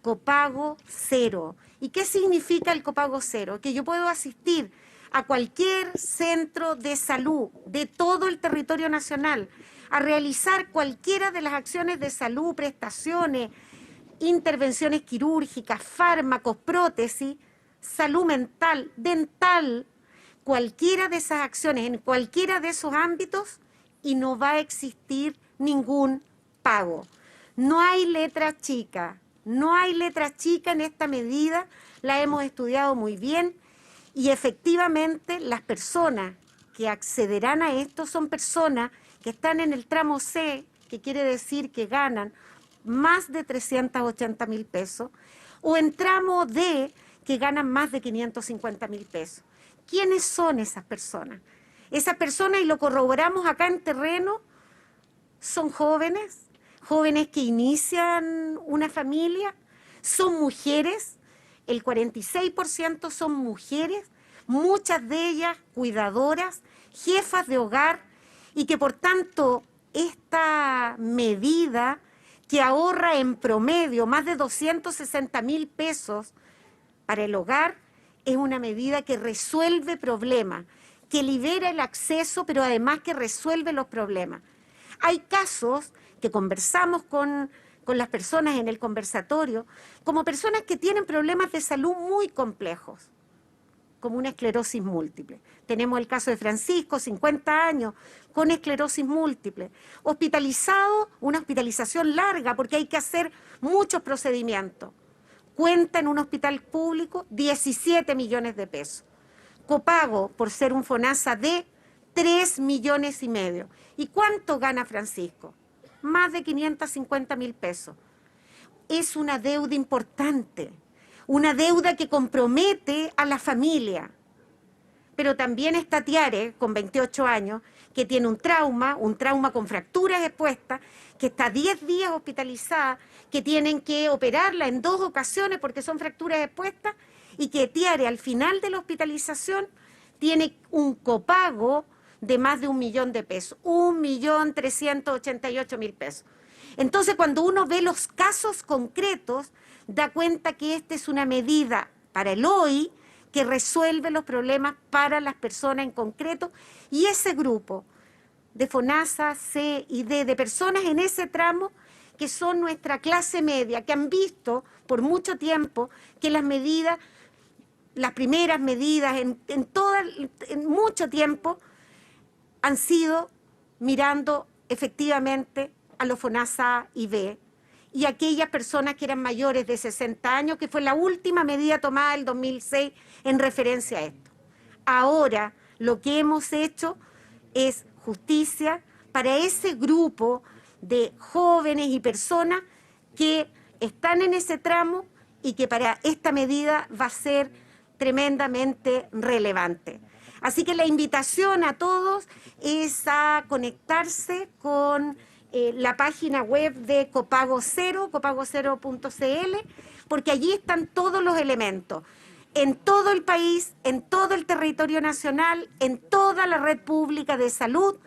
S26: copago cero. ¿Y qué significa el copago cero? Que yo puedo asistir a cualquier centro de salud de todo el territorio nacional a realizar cualquiera de las acciones de salud, prestaciones, intervenciones quirúrgicas, fármacos, prótesis, salud mental, dental, cualquiera de esas acciones en cualquiera de esos ámbitos y no va a existir ningún pago. No hay letra chica, no hay letra chica en esta medida, la hemos estudiado muy bien y efectivamente las personas que accederán a esto son personas que están en el tramo C, que quiere decir que ganan más de 380.000 pesos, o en tramo D, que ganan más de 550.000 pesos. ¿Quiénes son esas personas? Esas personas, y lo corroboramos acá en terreno, son jóvenes, jóvenes que inician una familia, son mujeres, el 46% son mujeres, muchas de ellas cuidadoras, jefas de hogar, y que por tanto esta medida que ahorra en promedio más de 260.000 pesos para el hogar, es una medida que resuelve problemas, que libera el acceso, pero además que resuelve los problemas. Hay casos que conversamos con las personas en el conversatorio, como personas que tienen problemas de salud muy complejos, como una esclerosis múltiple. Tenemos el caso de Francisco, 50 años, con esclerosis múltiple, hospitalizado, una hospitalización larga porque hay que hacer muchos procedimientos. Cuenta en un hospital público 17 millones de pesos. Copago, por ser un FONASA de 3,5 millones. ¿Y cuánto gana Francisco? Más de 550.000 pesos. Es una deuda importante, una deuda que compromete a la familia. Pero también está Tiare, con 28 años, que tiene un trauma con fracturas expuestas, que está 10 días hospitalizada, que tienen que operarla en 2 ocasiones porque son fracturas expuestas, y que Tiare al final de la hospitalización tiene un copago de más de 1 millón de pesos, 1.388.000 pesos. Entonces, cuando uno ve los casos concretos, da cuenta que esta es una medida para el hoy que resuelve los problemas para las personas en concreto, y ese grupo de FONASA, C y D, de personas en ese tramo, que son nuestra clase media, que han visto por mucho tiempo que las medidas, las primeras medidas en mucho tiempo, han sido mirando efectivamente a los FONASA y B, y aquellas personas que eran mayores de 60 años, que fue la última medida tomada el 2006 en referencia a esto. Ahora lo que hemos hecho es justicia para ese grupo de jóvenes y personas que están en ese tramo y que para esta medida va a ser tremendamente relevante. Así que la invitación a todos es a conectarse con la página web de Copago Cero, copagocero.cl, porque allí están todos los elementos. En todo el país, en todo el territorio nacional, en toda la red pública de salud,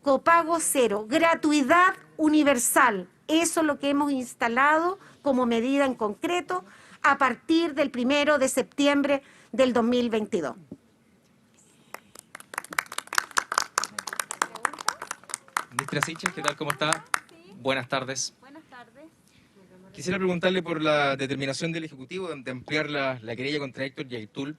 S26: Copago Cero, gratuidad universal. Eso es lo que hemos instalado como medida en concreto a partir del 1 de septiembre del 2022.
S7: Ministra Sichel, ¿qué tal? ¿Cómo está?
S20: Sí.
S7: Buenas tardes.
S20: Buenas tardes.
S7: Quisiera preguntarle por la determinación del Ejecutivo de ampliar la querella contra Héctor Yaitul.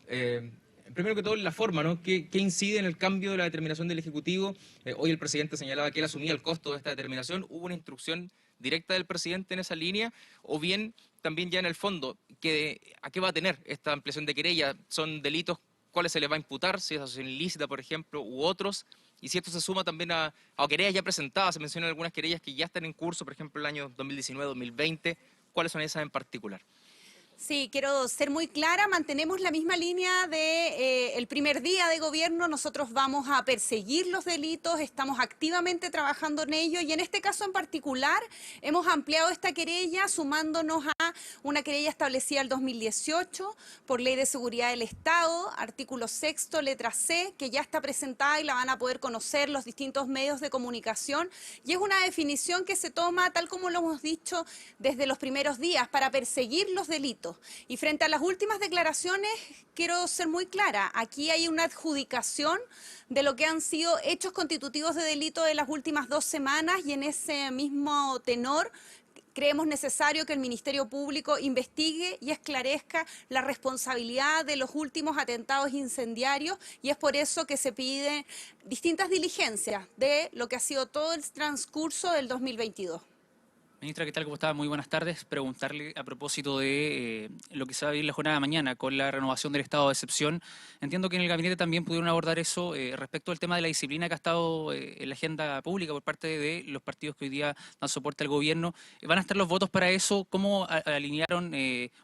S7: Primero que todo, la forma, ¿no? ¿Qué incide en el cambio de la determinación del Ejecutivo? Hoy el presidente señalaba que él asumía el costo de esta determinación. ¿Hubo una instrucción directa del presidente en esa línea? ¿O bien también ya en el fondo, a qué va a tener esta ampliación de querella? ¿Son delitos cuáles se les va a imputar? Si es asociación ilícita, por ejemplo, u otros. Y si esto se suma también a querellas ya presentadas, se mencionan algunas querellas que ya están en curso, por ejemplo, el año 2019-2020, ¿cuáles son esas en particular?
S20: Sí, quiero ser muy clara, mantenemos la misma línea de el primer día de gobierno. Nosotros vamos a perseguir los delitos, estamos activamente trabajando en ello y en este caso en particular hemos ampliado esta querella sumándonos a una querella establecida el 2018 por Ley de Seguridad del Estado, artículo 6º, letra C, que ya está presentada y la van a poder conocer los distintos medios de comunicación y es una definición que se toma, tal como lo hemos dicho desde los primeros días, para perseguir los delitos. Y frente a las últimas declaraciones, quiero ser muy clara, aquí hay una adjudicación de lo que han sido hechos constitutivos de delito de las últimas 2 semanas y en ese mismo tenor creemos necesario que el Ministerio Público investigue y esclarezca la responsabilidad de los últimos atentados incendiarios y es por eso que se piden distintas diligencias de lo que ha sido todo el transcurso del 2022.
S8: Ministra, ¿qué tal? ¿Cómo está? Muy buenas tardes. Preguntarle a propósito de lo que se va a vivir la jornada de mañana con la renovación del estado de excepción. Entiendo que en el gabinete también pudieron abordar eso respecto al tema de la disciplina que ha estado en la agenda pública por parte de los partidos que hoy día dan soporte al gobierno. ¿Van a estar los votos para eso? ¿Cómo alinearon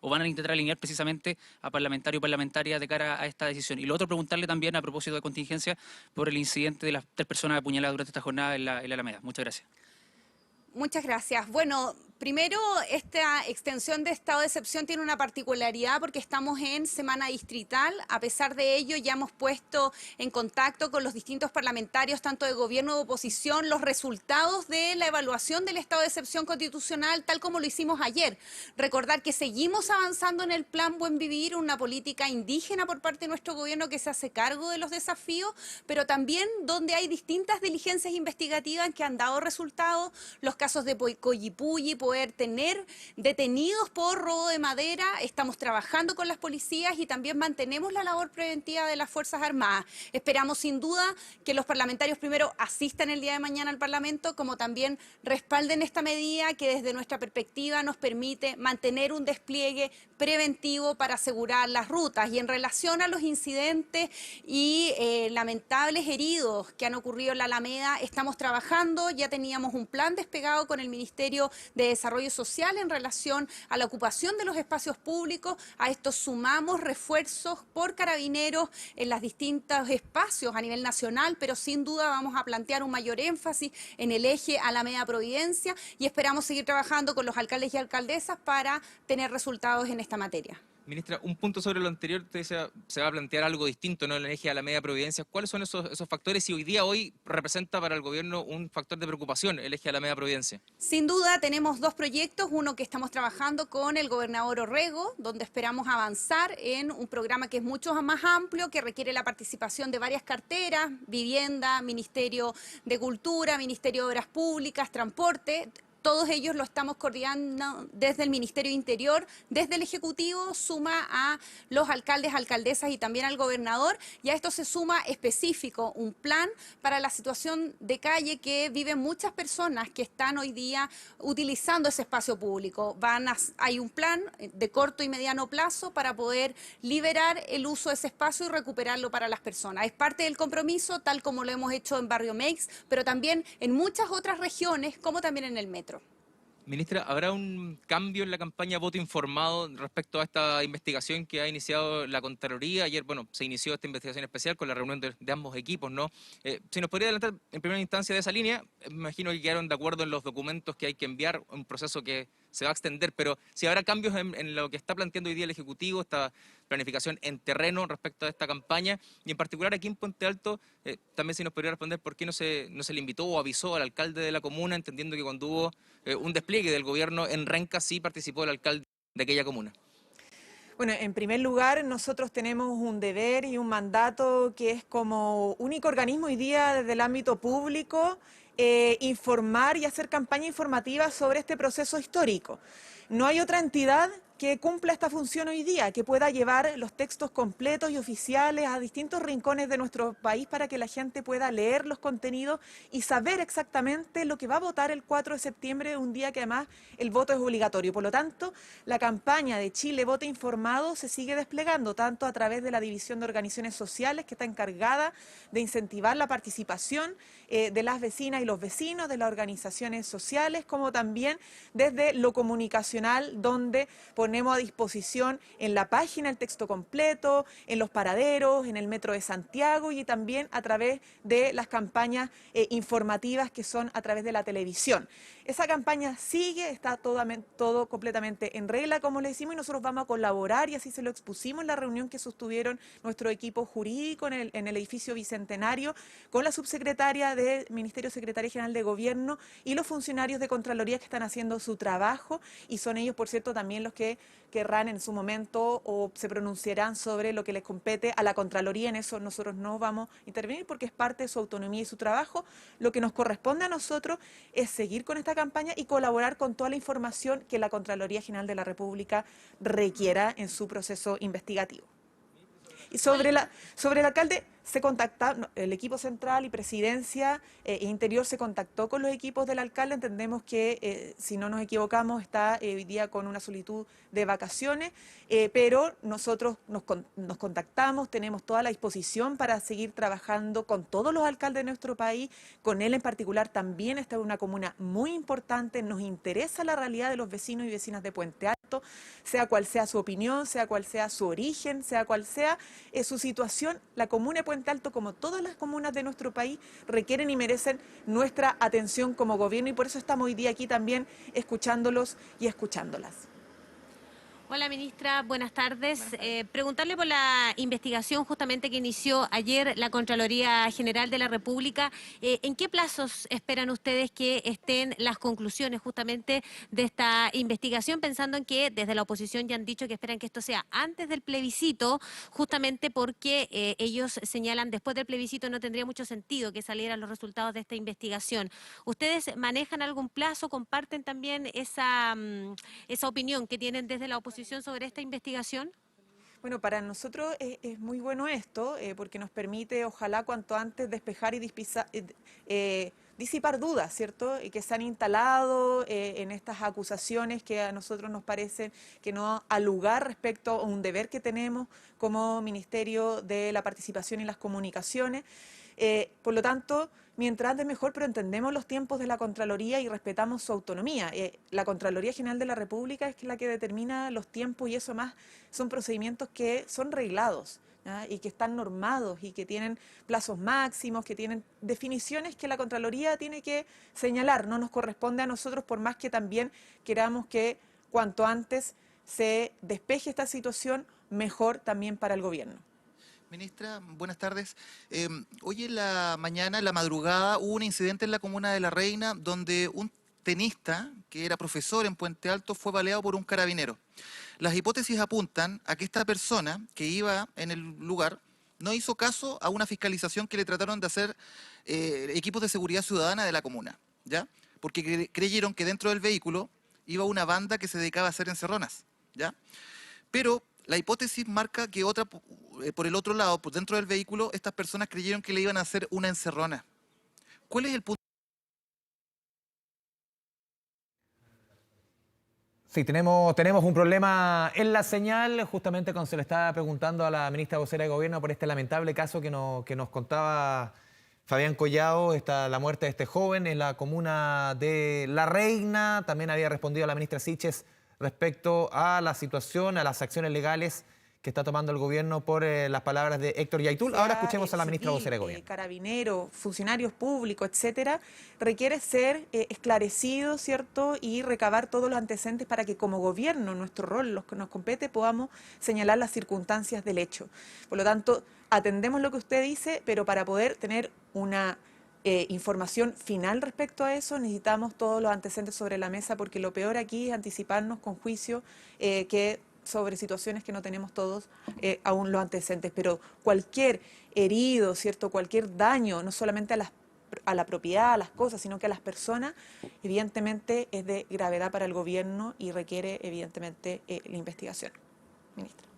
S8: o van a intentar alinear precisamente a parlamentario o parlamentaria de cara a esta decisión? Y lo otro, preguntarle también a propósito de contingencia por el incidente de las 3 personas apuñaladas durante esta jornada en la Alameda. Muchas gracias.
S20: Muchas gracias. Bueno, primero, esta extensión de estado de excepción tiene una particularidad porque estamos en semana distrital. A pesar de ello, ya hemos puesto en contacto con los distintos parlamentarios, tanto de gobierno como de oposición, los resultados de la evaluación del estado de excepción constitucional, tal como lo hicimos ayer. Recordar que seguimos avanzando en el plan Buen Vivir, una política indígena por parte de nuestro gobierno que se hace cargo de los desafíos, pero también donde hay distintas diligencias investigativas que han dado resultados, los casos de Coyipulli, poder tener detenidos por robo de madera. Estamos trabajando con las policías y también mantenemos la labor preventiva de las Fuerzas Armadas. Esperamos sin duda que los parlamentarios primero asistan el día de mañana al Parlamento, como también respalden esta medida que desde nuestra perspectiva nos permite mantener un despliegue preventivo para asegurar las rutas. Y en relación a los incidentes y lamentables heridos que han ocurrido en la Alameda, estamos trabajando, ya teníamos un plan despegado con el Ministerio de Desarrollo Social en relación a la ocupación de los espacios públicos. A esto sumamos refuerzos por carabineros en los distintos espacios a nivel nacional, pero sin duda vamos a plantear un mayor énfasis en el eje Alameda-Providencia y esperamos seguir trabajando con los alcaldes y alcaldesas para tener resultados en esta materia.
S7: Ministra, un punto sobre lo anterior, usted se va a plantear algo distinto, ¿no?, en el eje de Alameda Providencia. ¿Cuáles son esos factores y hoy representa para el gobierno un factor de preocupación el eje de Alameda Providencia?
S20: Sin duda tenemos 2 proyectos, uno que estamos trabajando con el gobernador Orrego, donde esperamos avanzar en un programa que es mucho más amplio, que requiere la participación de varias carteras, vivienda, Ministerio de Cultura, Ministerio de Obras Públicas, Transporte. Todos ellos lo estamos coordinando desde el Ministerio de Interior, desde el Ejecutivo, suma a los alcaldes, alcaldesas y también al gobernador. Y a esto se suma específico un plan para la situación de calle que viven muchas personas que están hoy día utilizando ese espacio público. Hay un plan de corto y mediano plazo para poder liberar el uso de ese espacio y recuperarlo para las personas. Es parte del compromiso, tal como lo hemos hecho en Barrio Meix, pero también en muchas otras regiones, como también en el metro.
S7: Ministra, ¿habrá un cambio en la campaña Voto Informado respecto a esta investigación que ha iniciado la Contraloría? Ayer, se inició esta investigación especial con la reunión de ambos equipos, ¿no? Si nos podría adelantar en primera instancia de esa línea, me imagino que quedaron de acuerdo en los documentos que hay que enviar, un proceso que se va a extender, pero si habrá cambios en lo que está planteando hoy día el Ejecutivo, esta planificación en terreno respecto a esta campaña, y en particular aquí en Puente Alto, también si nos podría responder por qué no se le invitó o avisó al alcalde de la comuna, entendiendo que cuando hubo un despliegue del gobierno en Renca sí participó el alcalde de aquella comuna.
S9: Bueno, en primer lugar, nosotros tenemos un deber y un mandato que es como único organismo hoy día desde el ámbito público, informar y hacer campaña informativa sobre este proceso histórico. No hay otra entidad que cumpla esta función hoy día, que pueda llevar los textos completos y oficiales a distintos rincones de nuestro país para que la gente pueda leer los contenidos y saber exactamente lo que va a votar el 4 de septiembre, un día que además el voto es obligatorio. Por lo tanto, la campaña de Chile Vote Informado se sigue desplegando, tanto a través de la División de Organizaciones Sociales, que está encargada de incentivar la participación de las vecinas y los vecinos, de las organizaciones sociales, como también desde lo comunicacional, donde ponemos ponemos a disposición en la página el texto completo, en los paraderos, en el metro de Santiago y también a través de las campañas informativas que son a través de la televisión. Esa campaña sigue, está todo completamente en regla, como le decimos, y nosotros vamos a colaborar, y así se lo expusimos en la reunión que sostuvieron nuestro equipo jurídico en el edificio Bicentenario, con la subsecretaria del Ministerio Secretaria General de Gobierno y los funcionarios de Contraloría que están haciendo su trabajo, y son ellos, por cierto, también los que querrán en su momento o se pronunciarán sobre lo que les compete a la Contraloría. En eso nosotros no vamos a intervenir porque es parte de su autonomía y su trabajo. Lo que nos corresponde a nosotros es seguir con esta campaña y colaborar con toda la información que la Contraloría General de la República requiera en su proceso investigativo. Y sobre el alcalde, se contactaron, el equipo central y presidencia e interior se contactó con los equipos del alcalde. Entendemos que, si no nos equivocamos, está hoy día con una solicitud de vacaciones, pero nosotros nos contactamos, tenemos toda la disposición para seguir trabajando con todos los alcaldes de nuestro país, con él en particular también. Esta es una comuna muy importante, nos interesa la realidad de los vecinos y vecinas de Puente Alto, sea cual sea su opinión, sea cual sea su origen, sea cual sea su situación. La comuna de Puente Alto, como todas las comunas de nuestro país, requieren y merecen nuestra atención como gobierno, y por eso estamos hoy día aquí también escuchándolos y escuchándolas.
S3: Hola, ministra, buenas tardes. Preguntarle por la investigación justamente que inició ayer la Contraloría General de la República. ¿En qué plazos esperan ustedes que estén las conclusiones justamente de esta investigación, pensando en que desde la oposición ya han dicho que esperan que esto sea antes del plebiscito, justamente porque ellos señalan después del plebiscito no tendría mucho sentido que salieran los resultados de esta investigación? ¿Ustedes manejan algún plazo? ¿Comparten también esa opinión que tienen desde la oposición sobre esta investigación?
S9: Bueno, para nosotros es muy bueno esto, porque nos permite, ojalá cuanto antes, despejar y disipar dudas, ¿cierto? Y que se han instalado en estas acusaciones que a nosotros nos parecen que no han lugar respecto a un deber que tenemos como Ministerio de la Participación y las Comunicaciones. Por lo tanto, mientras antes mejor, pero entendemos los tiempos de la Contraloría y respetamos su autonomía. La Contraloría General de la República es la que determina los tiempos, y eso más son procedimientos que son reglados, ¿ya? Y que están normados y que tienen plazos máximos, que tienen definiciones que la Contraloría tiene que señalar. No nos corresponde a nosotros, por más que también queramos que cuanto antes se despeje esta situación, mejor también para el gobierno.
S10: Ministra, buenas tardes. Hoy en la mañana, en la madrugada, hubo un incidente en la comuna de La Reina donde un tenista, que era profesor en Puente Alto, fue baleado por un carabinero. Las hipótesis apuntan a que esta persona que iba en el lugar no hizo caso a una fiscalización que le trataron de hacer equipos de seguridad ciudadana de la comuna, ¿ya? Porque creyeron que dentro del vehículo iba una banda que se dedicaba a hacer encerronas, ¿ya? Pero la hipótesis marca que por el otro lado, por dentro del vehículo, estas personas creyeron que le iban a hacer una encerrona. ¿Cuál es el punto?
S2: Sí, tenemos un problema en la señal, justamente cuando se le estaba preguntando a la ministra vocera de Gobierno por este lamentable caso que nos contaba Fabián Collado, la muerte de este joven en la comuna de La Reina. También había respondido a la ministra Siches respecto a la situación, a las acciones legales que está tomando el gobierno por las palabras de Héctor Yaitul. Ahora escuchemos a la ministra vocera de Gobierno.
S9: Carabineros, funcionarios públicos, etcétera, requiere ser esclarecido, ¿cierto? Y recabar todos los antecedentes para que como gobierno, nuestro rol, los que nos compete, podamos señalar las circunstancias del hecho. Por lo tanto, atendemos lo que usted dice, pero para poder tener una información final respecto a eso, necesitamos todos los antecedentes sobre la mesa, porque lo peor aquí es anticiparnos con juicio que sobre situaciones que no tenemos todos aún los antecedentes. Pero cualquier herido, ¿cierto? Cualquier daño, no solamente a la propiedad, a las cosas, sino que a las personas, evidentemente es de gravedad para el gobierno y requiere evidentemente la investigación. Ministra.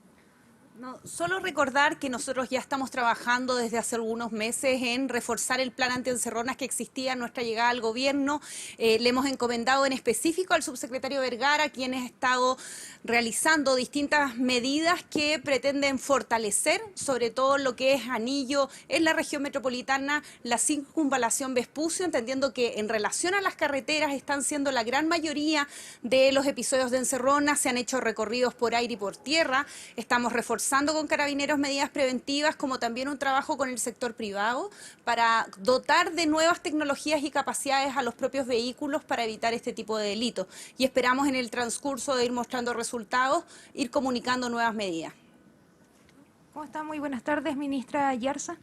S20: No, solo recordar que nosotros ya estamos trabajando desde hace algunos meses en reforzar el plan antiencerronas que existía en nuestra llegada al gobierno. Le hemos encomendado en específico al subsecretario Vergara, quien ha estado realizando distintas medidas que pretenden fortalecer, sobre todo lo que es anillo en la región metropolitana, la circunvalación Vespucio, entendiendo que en relación a las carreteras están siendo la gran mayoría de los episodios de encerronas, se han hecho recorridos por aire y por tierra, estamos reforzando con Carabineros medidas preventivas, como también un trabajo con el sector privado para dotar de nuevas tecnologías y capacidades a los propios vehículos para evitar este tipo de delitos. Y esperamos en el transcurso de ir mostrando resultados, ir comunicando nuevas medidas.
S11: ¿Cómo está? Muy buenas tardes, ministra Yarza.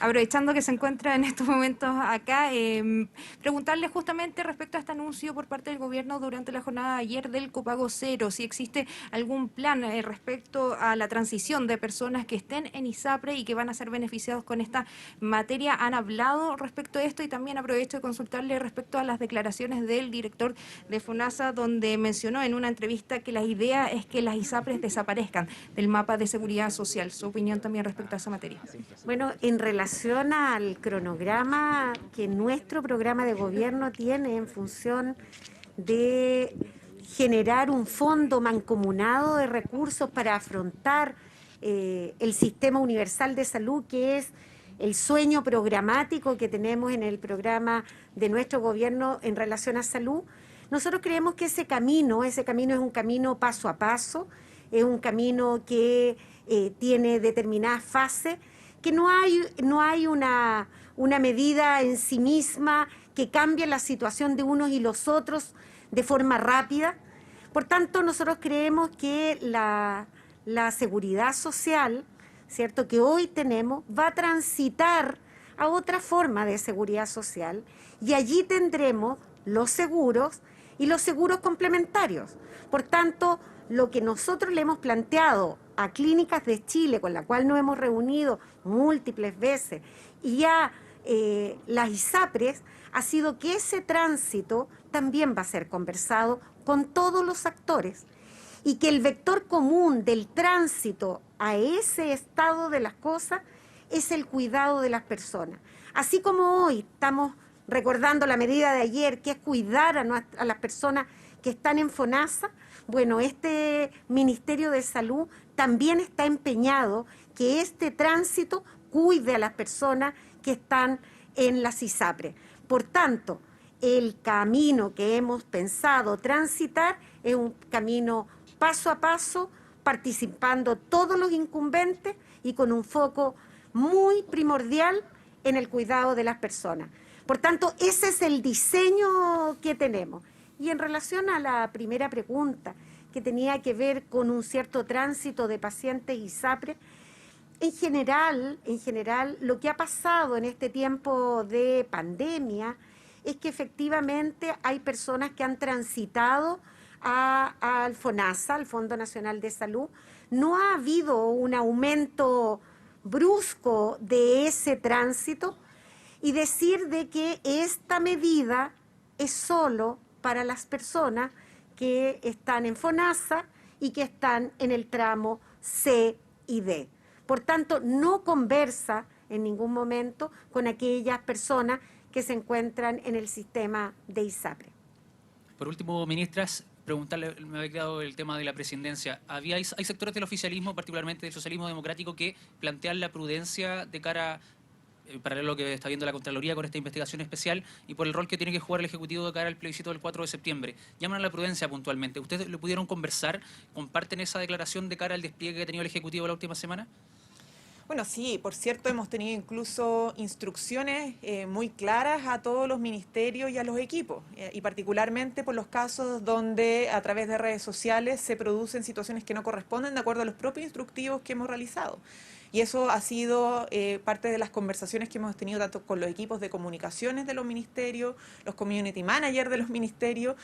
S11: Aprovechando que se encuentra en estos momentos acá, preguntarle justamente respecto a este anuncio por parte del gobierno durante la jornada de ayer del copago cero, si existe algún plan respecto a la transición de personas que estén en ISAPRE y que van a ser beneficiados con esta materia. ¿Han hablado respecto a esto? Y también aprovecho de consultarle respecto a las declaraciones del director de FONASA, donde mencionó en una entrevista que la idea es que las ISAPRES desaparezcan del mapa de seguridad social. Su opinión también respecto a esa materia.
S26: Bueno, en relación al cronograma que nuestro programa de gobierno tiene en función de generar un fondo mancomunado de recursos para afrontar el sistema universal de salud, que es el sueño programático que tenemos en el programa de nuestro gobierno en relación a salud, nosotros creemos que ese camino es un camino paso a paso, es un camino que tiene determinadas fases, que no hay una medida en sí misma que cambie la situación de unos y los otros de forma rápida. Por tanto, nosotros creemos que la seguridad social, ¿cierto?, que hoy tenemos, va a transitar a otra forma de seguridad social, y allí tendremos los seguros y los seguros complementarios. Por tanto, lo que nosotros le hemos planteado a Clínicas de Chile, con la cual nos hemos reunido múltiples veces, y a las ISAPRES, ha sido que ese tránsito también va a ser conversado con todos los actores, y que el vector común del tránsito a ese estado de las cosas es el cuidado de las personas. Así como hoy estamos recordando la medida de ayer, que es cuidar a las personas que están en FONASA, bueno, este Ministerio de Salud también está empeñado que este tránsito cuide a las personas que están en las ISAPRES. Por tanto, el camino que hemos pensado transitar es un camino paso a paso, participando todos los incumbentes y con un foco muy primordial en el cuidado de las personas. Por tanto, ese es el diseño que tenemos. Y en relación a la primera pregunta, que tenía que ver con un cierto tránsito de pacientes ISAPRE, en general, lo que ha pasado en este tiempo de pandemia es que efectivamente hay personas que han transitado al FONASA, al Fondo Nacional de Salud. No ha habido un aumento brusco de ese tránsito, y decir de que esta medida es solo para las personas que están en FONASA y que están en el tramo C y D. Por tanto, no conversa en ningún momento con aquellas personas que se encuentran en el sistema de ISAPRE.
S8: Por último, ministras, preguntarle, me había quedado el tema de la presidencia. Hay sectores del oficialismo, particularmente del socialismo democrático, que plantean la prudencia de cara paralelo a lo que está viendo la Contraloría con esta investigación especial y por el rol que tiene que jugar el Ejecutivo de cara al plebiscito del 4 de septiembre. Llaman a la prudencia puntualmente. ¿Ustedes lo pudieron conversar? ¿Comparten esa declaración de cara al despliegue que ha tenido el Ejecutivo la última semana?
S9: Bueno, sí, por cierto, hemos tenido incluso instrucciones muy claras a todos los ministerios y a los equipos, y particularmente por los casos donde a través de redes sociales se producen situaciones que no corresponden de acuerdo a los propios instructivos que hemos realizado. Y eso ha sido parte de las conversaciones que hemos tenido tanto con los equipos de comunicaciones de los ministerios, los community managers de los ministerios,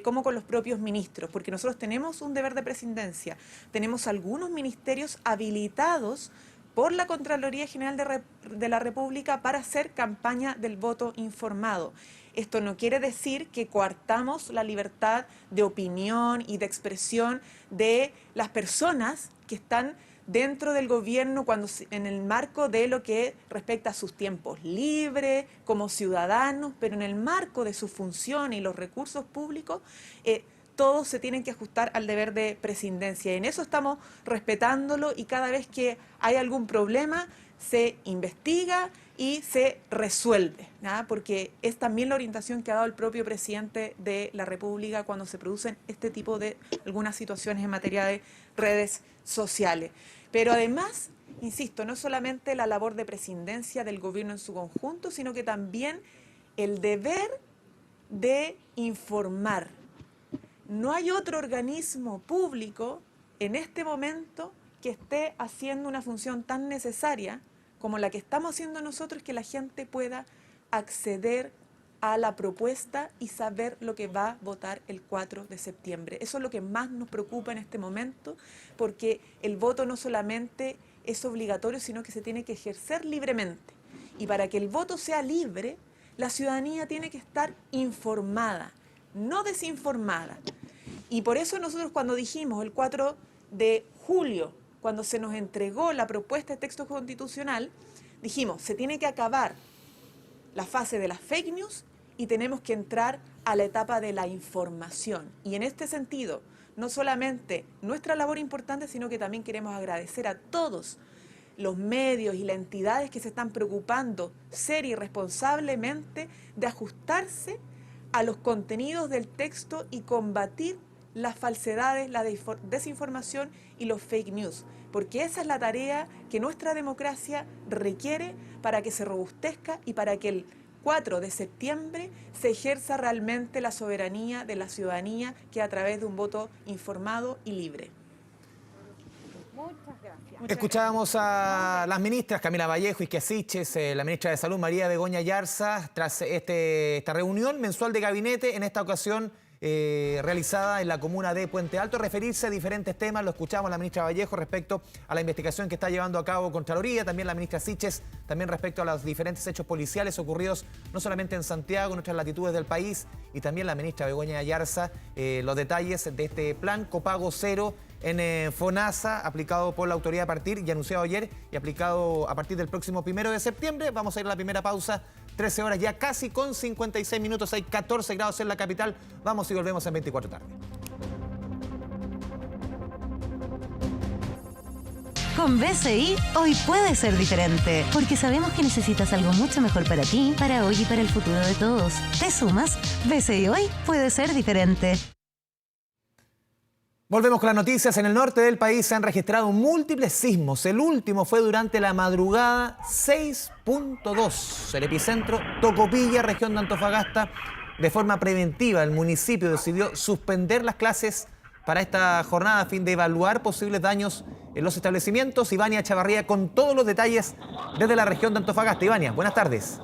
S9: como con los propios ministros, porque nosotros tenemos un deber de presidencia. Tenemos algunos ministerios habilitados por la Contraloría General de la República para hacer campaña del voto informado. Esto no quiere decir que coartamos la libertad de opinión y de expresión de las personas que están dentro del gobierno en el marco de lo que respecta a sus tiempos libres, como ciudadanos, pero en el marco de sus funciones y los recursos públicos, todos se tienen que ajustar al deber de prescindencia. Y en eso estamos respetándolo y cada vez que hay algún problema se investiga y se resuelve, ¿no? Porque es también la orientación que ha dado el propio presidente de la República cuando se producen este tipo de algunas situaciones en materia de redes sociales. Pero además, insisto, no solamente la labor de prescindencia del gobierno en su conjunto, sino que también el deber de informar. No hay otro organismo público en este momento que esté haciendo una función tan necesaria como la que estamos haciendo nosotros, que la gente pueda acceder a la propuesta y saber lo que va a votar el 4 de septiembre. Eso es lo que más nos preocupa en este momento, porque el voto no solamente es obligatorio, sino que se tiene que ejercer libremente. Y para que el voto sea libre, la ciudadanía tiene que estar informada, no desinformada. Y por eso nosotros cuando dijimos el 4 de julio, cuando se nos entregó la propuesta de texto constitucional, dijimos, se tiene que acabar la fase de las fake news y tenemos que entrar a la etapa de la información. Y en este sentido, no solamente nuestra labor importante, sino que también queremos agradecer a todos los medios y las entidades que se están preocupando seria y responsablemente de ajustarse a los contenidos del texto y combatir las falsedades, la desinformación y los fake news, porque esa es la tarea que nuestra democracia requiere para que se robustezca y para que el 4 de septiembre se ejerza realmente la soberanía de la ciudadanía, que a través de un voto informado y libre.
S26: Muchas gracias.
S2: Escuchábamos a las ministras Camila Vallejo y Siches, la ministra de Salud María Begoña Yarza, tras esta reunión mensual de gabinete, en esta ocasión realizada en la comuna de Puente Alto, referirse a diferentes temas. Lo escuchamos a la ministra Vallejo respecto a la investigación que está llevando a cabo Contraloría, también la ministra Siches, también respecto a los diferentes hechos policiales ocurridos no solamente en Santiago, en otras latitudes del país, y también la ministra Begoña Ayarza, los detalles de este plan Copago Cero en FONASA, aplicado por la autoridad a partir, y anunciado ayer, y aplicado a partir del próximo 1 de septiembre. Vamos a ir a la primera pausa, 13 horas ya casi con 56 minutos, hay 14 grados en la capital. Vamos y volvemos en 24 tarde.
S12: Con BCI, hoy puede ser diferente, porque sabemos que necesitas algo mucho mejor para ti, para hoy y para el futuro de todos. ¿Te sumas? BCI hoy puede ser diferente.
S2: Volvemos con las noticias. En el norte del país se han registrado múltiples sismos. El último fue durante la madrugada 6.2. El epicentro, Tocopilla, región de Antofagasta. De forma preventiva, el municipio decidió suspender las clases para esta jornada a fin de evaluar posibles daños en los establecimientos. Ivania Chavarría con todos los detalles desde la región de Antofagasta. Ivania, buenas tardes.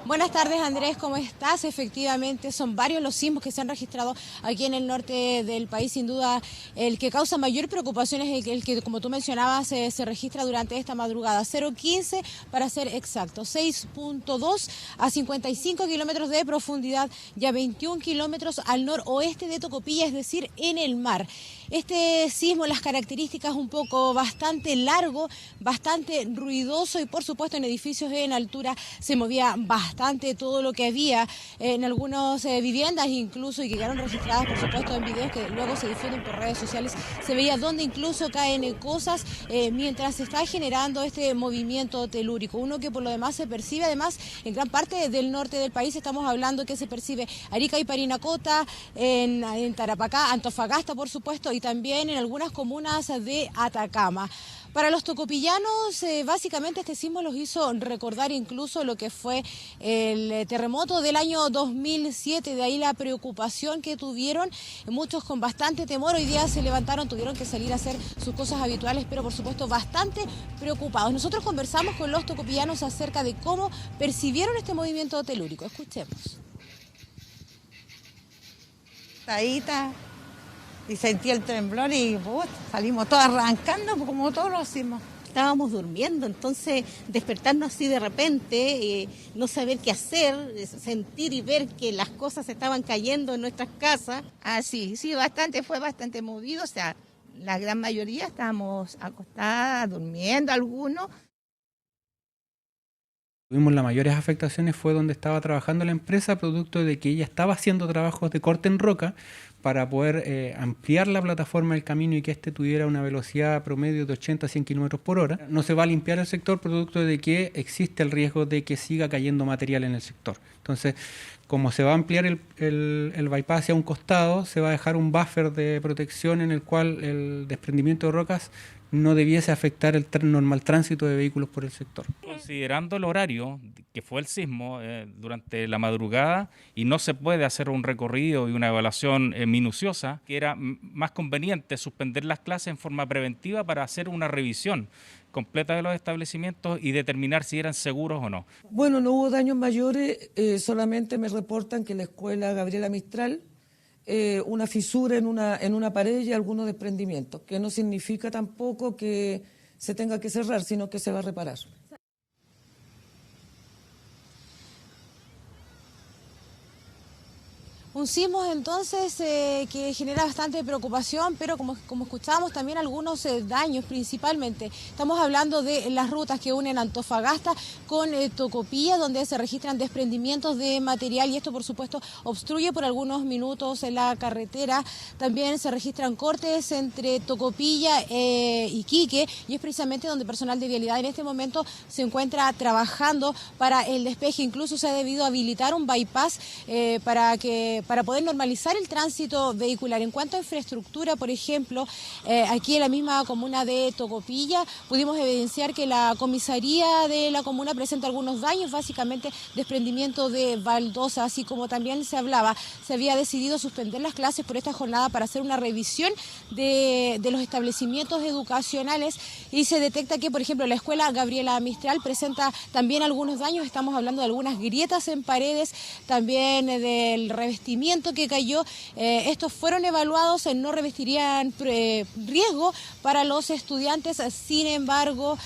S14: Buenas tardes, Andrés, ¿cómo estás? Efectivamente, son varios los sismos que se han registrado aquí en el norte del país. Sin duda, el que causa mayor preocupación es el que, como tú mencionabas, se registra durante esta madrugada. 0,15 para ser exacto, 6.2 a 55 kilómetros de profundidad y a 21 kilómetros al noroeste de Tocopilla, es decir, en el mar. Este sismo, las características un poco bastante largo, bastante ruidoso y por supuesto en edificios en altura se movía bastante todo lo que había en algunas viviendas incluso, y que quedaron registradas por supuesto en videos que luego se difunden por redes sociales. Se veía donde incluso caen cosas mientras se está generando este movimiento telúrico. Uno que por lo demás se percibe además en gran parte del norte del país. Estamos hablando que se percibe Arica y Parinacota, en Tarapacá, Antofagasta por supuesto, y también en algunas comunas de Atacama. Para los tocopillanos, básicamente este sismo los hizo recordar incluso lo que fue el terremoto del año 2007, de ahí la preocupación que tuvieron, muchos con bastante temor. Hoy día se levantaron, tuvieron que salir a hacer sus cosas habituales, pero por supuesto bastante preocupados. Nosotros conversamos con los tocopillanos acerca de cómo percibieron este movimiento telúrico. Escuchemos.
S15: Ahí está. Y sentí el temblor y salimos todos arrancando como todos lo hicimos.
S14: estábamos durmiendo, entonces despertarnos así de repente, no saber qué hacer, sentir y ver que las cosas estaban cayendo en nuestras casas.
S15: Ah, sí, fue bastante movido, o sea, la gran mayoría estábamos acostadas, durmiendo, algunos.
S13: Tuvimos las mayores afectaciones fue donde estaba trabajando la empresa, producto de que ella estaba haciendo trabajos de corte en roca para poder ampliar la plataforma del camino y que éste tuviera una velocidad promedio de 80 a 100 kilómetros por hora. No se va a limpiar el sector producto de que existe el riesgo de que siga cayendo material en el sector. Entonces, como se va a ampliar el bypass hacia un costado, se va a dejar un buffer de protección en el cual el desprendimiento de rocas no debiese afectar el normal tránsito de vehículos por el sector.
S16: Considerando el horario que fue el sismo durante la madrugada y no se puede hacer un recorrido y una evaluación minuciosa, que era más conveniente suspender las clases en forma preventiva para hacer una revisión completa de los establecimientos y determinar si eran seguros o no.
S17: Bueno, no hubo daños mayores, solamente me reportan que la escuela Gabriela Mistral, una fisura en una pared y algunos desprendimientos, que no significa tampoco que se tenga que cerrar, sino que se va a reparar.
S14: Un sismo entonces que genera bastante preocupación, pero como escuchábamos también algunos daños principalmente. Estamos hablando de las rutas que unen Antofagasta con Tocopilla, donde se registran desprendimientos de material y esto por supuesto obstruye por algunos minutos la carretera. También se registran cortes entre Tocopilla y Quique y es precisamente donde personal de vialidad en este momento se encuentra trabajando para el despeje. Incluso se ha debido habilitar un bypass para poder normalizar el tránsito vehicular. En cuanto a infraestructura, por ejemplo, aquí en la misma comuna de Tocopilla pudimos evidenciar que la comisaría de la comuna presenta algunos daños, básicamente desprendimiento de baldosa, así como también se hablaba, se había decidido suspender las clases por esta jornada para hacer una revisión de los establecimientos educacionales y se detecta que, por ejemplo, la escuela Gabriela Mistral presenta también algunos daños, estamos hablando de algunas grietas en paredes, también del revestimiento que cayó. Estos fueron evaluados, no revestirían riesgo para los estudiantes, sin embargo,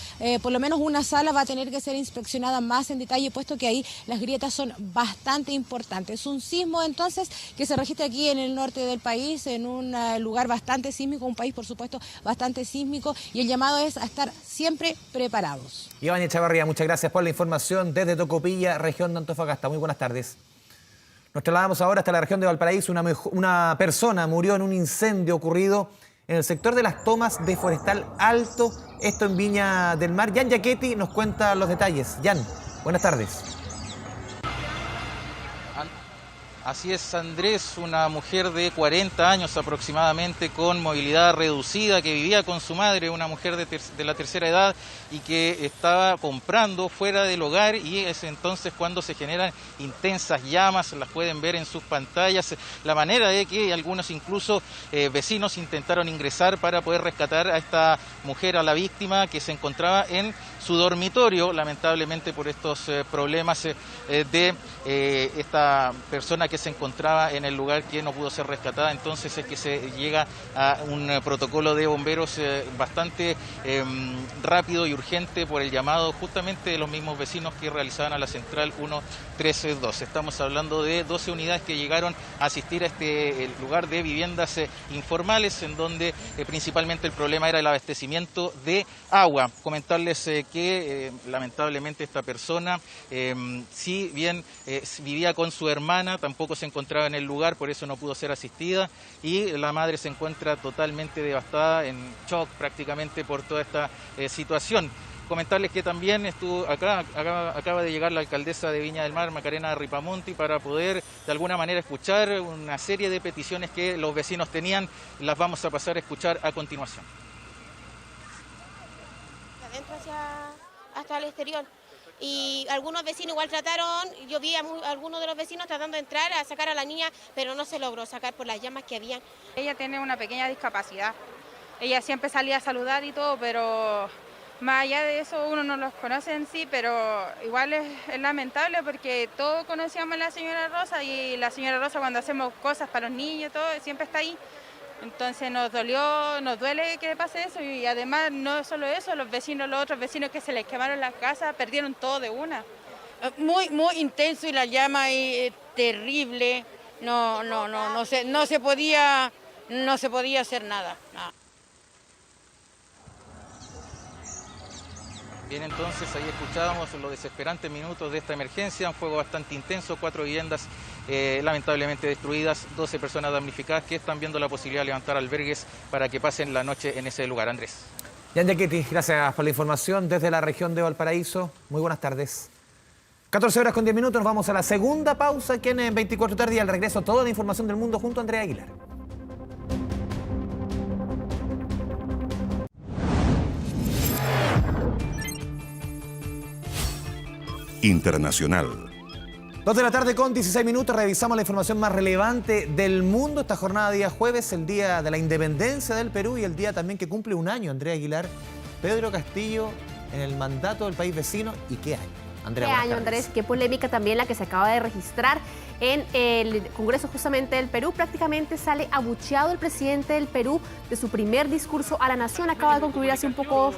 S14: por lo menos una sala va a tener que ser inspeccionada más en detalle, puesto que ahí las grietas son bastante importantes. Un sismo entonces que se registra aquí en el norte del país, en un lugar bastante sísmico, un país por supuesto bastante sísmico, y el llamado es a estar siempre preparados.
S2: Iván Echavarría, muchas gracias por la información desde Tocopilla, región de Antofagasta. Muy buenas tardes. Nos trasladamos ahora hasta la región de Valparaíso. Una persona murió en un incendio ocurrido en el sector de las tomas de Forestal Alto, esto en Viña del Mar. Jan Yaquetti nos cuenta los detalles. Jan, buenas tardes.
S18: Así es, Andrés, una mujer de 40 años aproximadamente con movilidad reducida que vivía con su madre, una mujer de la tercera edad y que estaba comprando fuera del hogar, y es entonces cuando se generan intensas llamas, las pueden ver en sus pantallas, la manera de que algunos incluso vecinos intentaron ingresar para poder rescatar a esta mujer, a la víctima que se encontraba en su dormitorio, lamentablemente por estos problemas de esta persona que se encontraba en el lugar que no pudo ser rescatada. Entonces es que se llega a un protocolo de bomberos bastante rápido y urgente por el llamado justamente de los mismos vecinos que realizaban a la central 132. Estamos hablando de 12 unidades que llegaron a asistir a este lugar de viviendas informales, en donde principalmente el problema era el abastecimiento de agua. Comentarles que lamentablemente esta persona, si bien vivía con su hermana, tampoco se encontraba en el lugar, por eso no pudo ser asistida, y la madre se encuentra totalmente devastada, en shock prácticamente por toda esta situación. Comentarles que también acaba de llegar la alcaldesa de Viña del Mar, Macarena Ripamonti, para poder de alguna manera escuchar una serie de peticiones que los vecinos tenían. Las vamos a pasar a escuchar a continuación.
S21: Adentro hasta el exterior. Y algunos vecinos igual trataron, yo vi a algunos de los vecinos tratando de entrar a sacar a la niña, pero no se logró sacar por las llamas que habían.
S25: Ella tiene una pequeña discapacidad. Ella siempre salía a saludar y todo, pero más allá de eso uno no los conoce en sí, pero igual es lamentable porque todos conocíamos a la señora Rosa, y la señora Rosa cuando hacemos cosas para los niños todo siempre está ahí, Entonces nos duele que pase eso y además no solo eso, los otros vecinos que se les quemaron las casas, perdieron todo de una.
S4: Muy intenso y la llama es terrible, no se podía hacer nada.
S18: Bien, entonces ahí escuchábamos los desesperantes minutos de esta emergencia, un fuego bastante intenso, 4 viviendas lamentablemente destruidas, 12 personas damnificadas que están viendo la posibilidad de levantar albergues para que pasen la noche en ese lugar. Andrés.
S2: Jan Giachetti, gracias por la información desde la región de Valparaíso. Muy buenas tardes. 14 horas con 10 minutos, nos vamos a la segunda pausa aquí en 24 tarde y al regreso toda la información del mundo junto a Andrea Aguilar.
S6: Internacional.
S2: 2 de la tarde con 16 minutos, revisamos la información más relevante del mundo. Esta jornada día jueves, el día de la independencia del Perú y el día también que cumple un año, Andrea Aguilar, Pedro Castillo en el mandato del país vecino. ¿Y qué año? Andrea,
S19: ¿Qué año, Andrés? Qué polémica también la que se acaba de registrar en el Congreso justamente del Perú. Prácticamente sale abucheado el presidente del Perú de su primer discurso a la nación. Acaba de concluir hace un pocos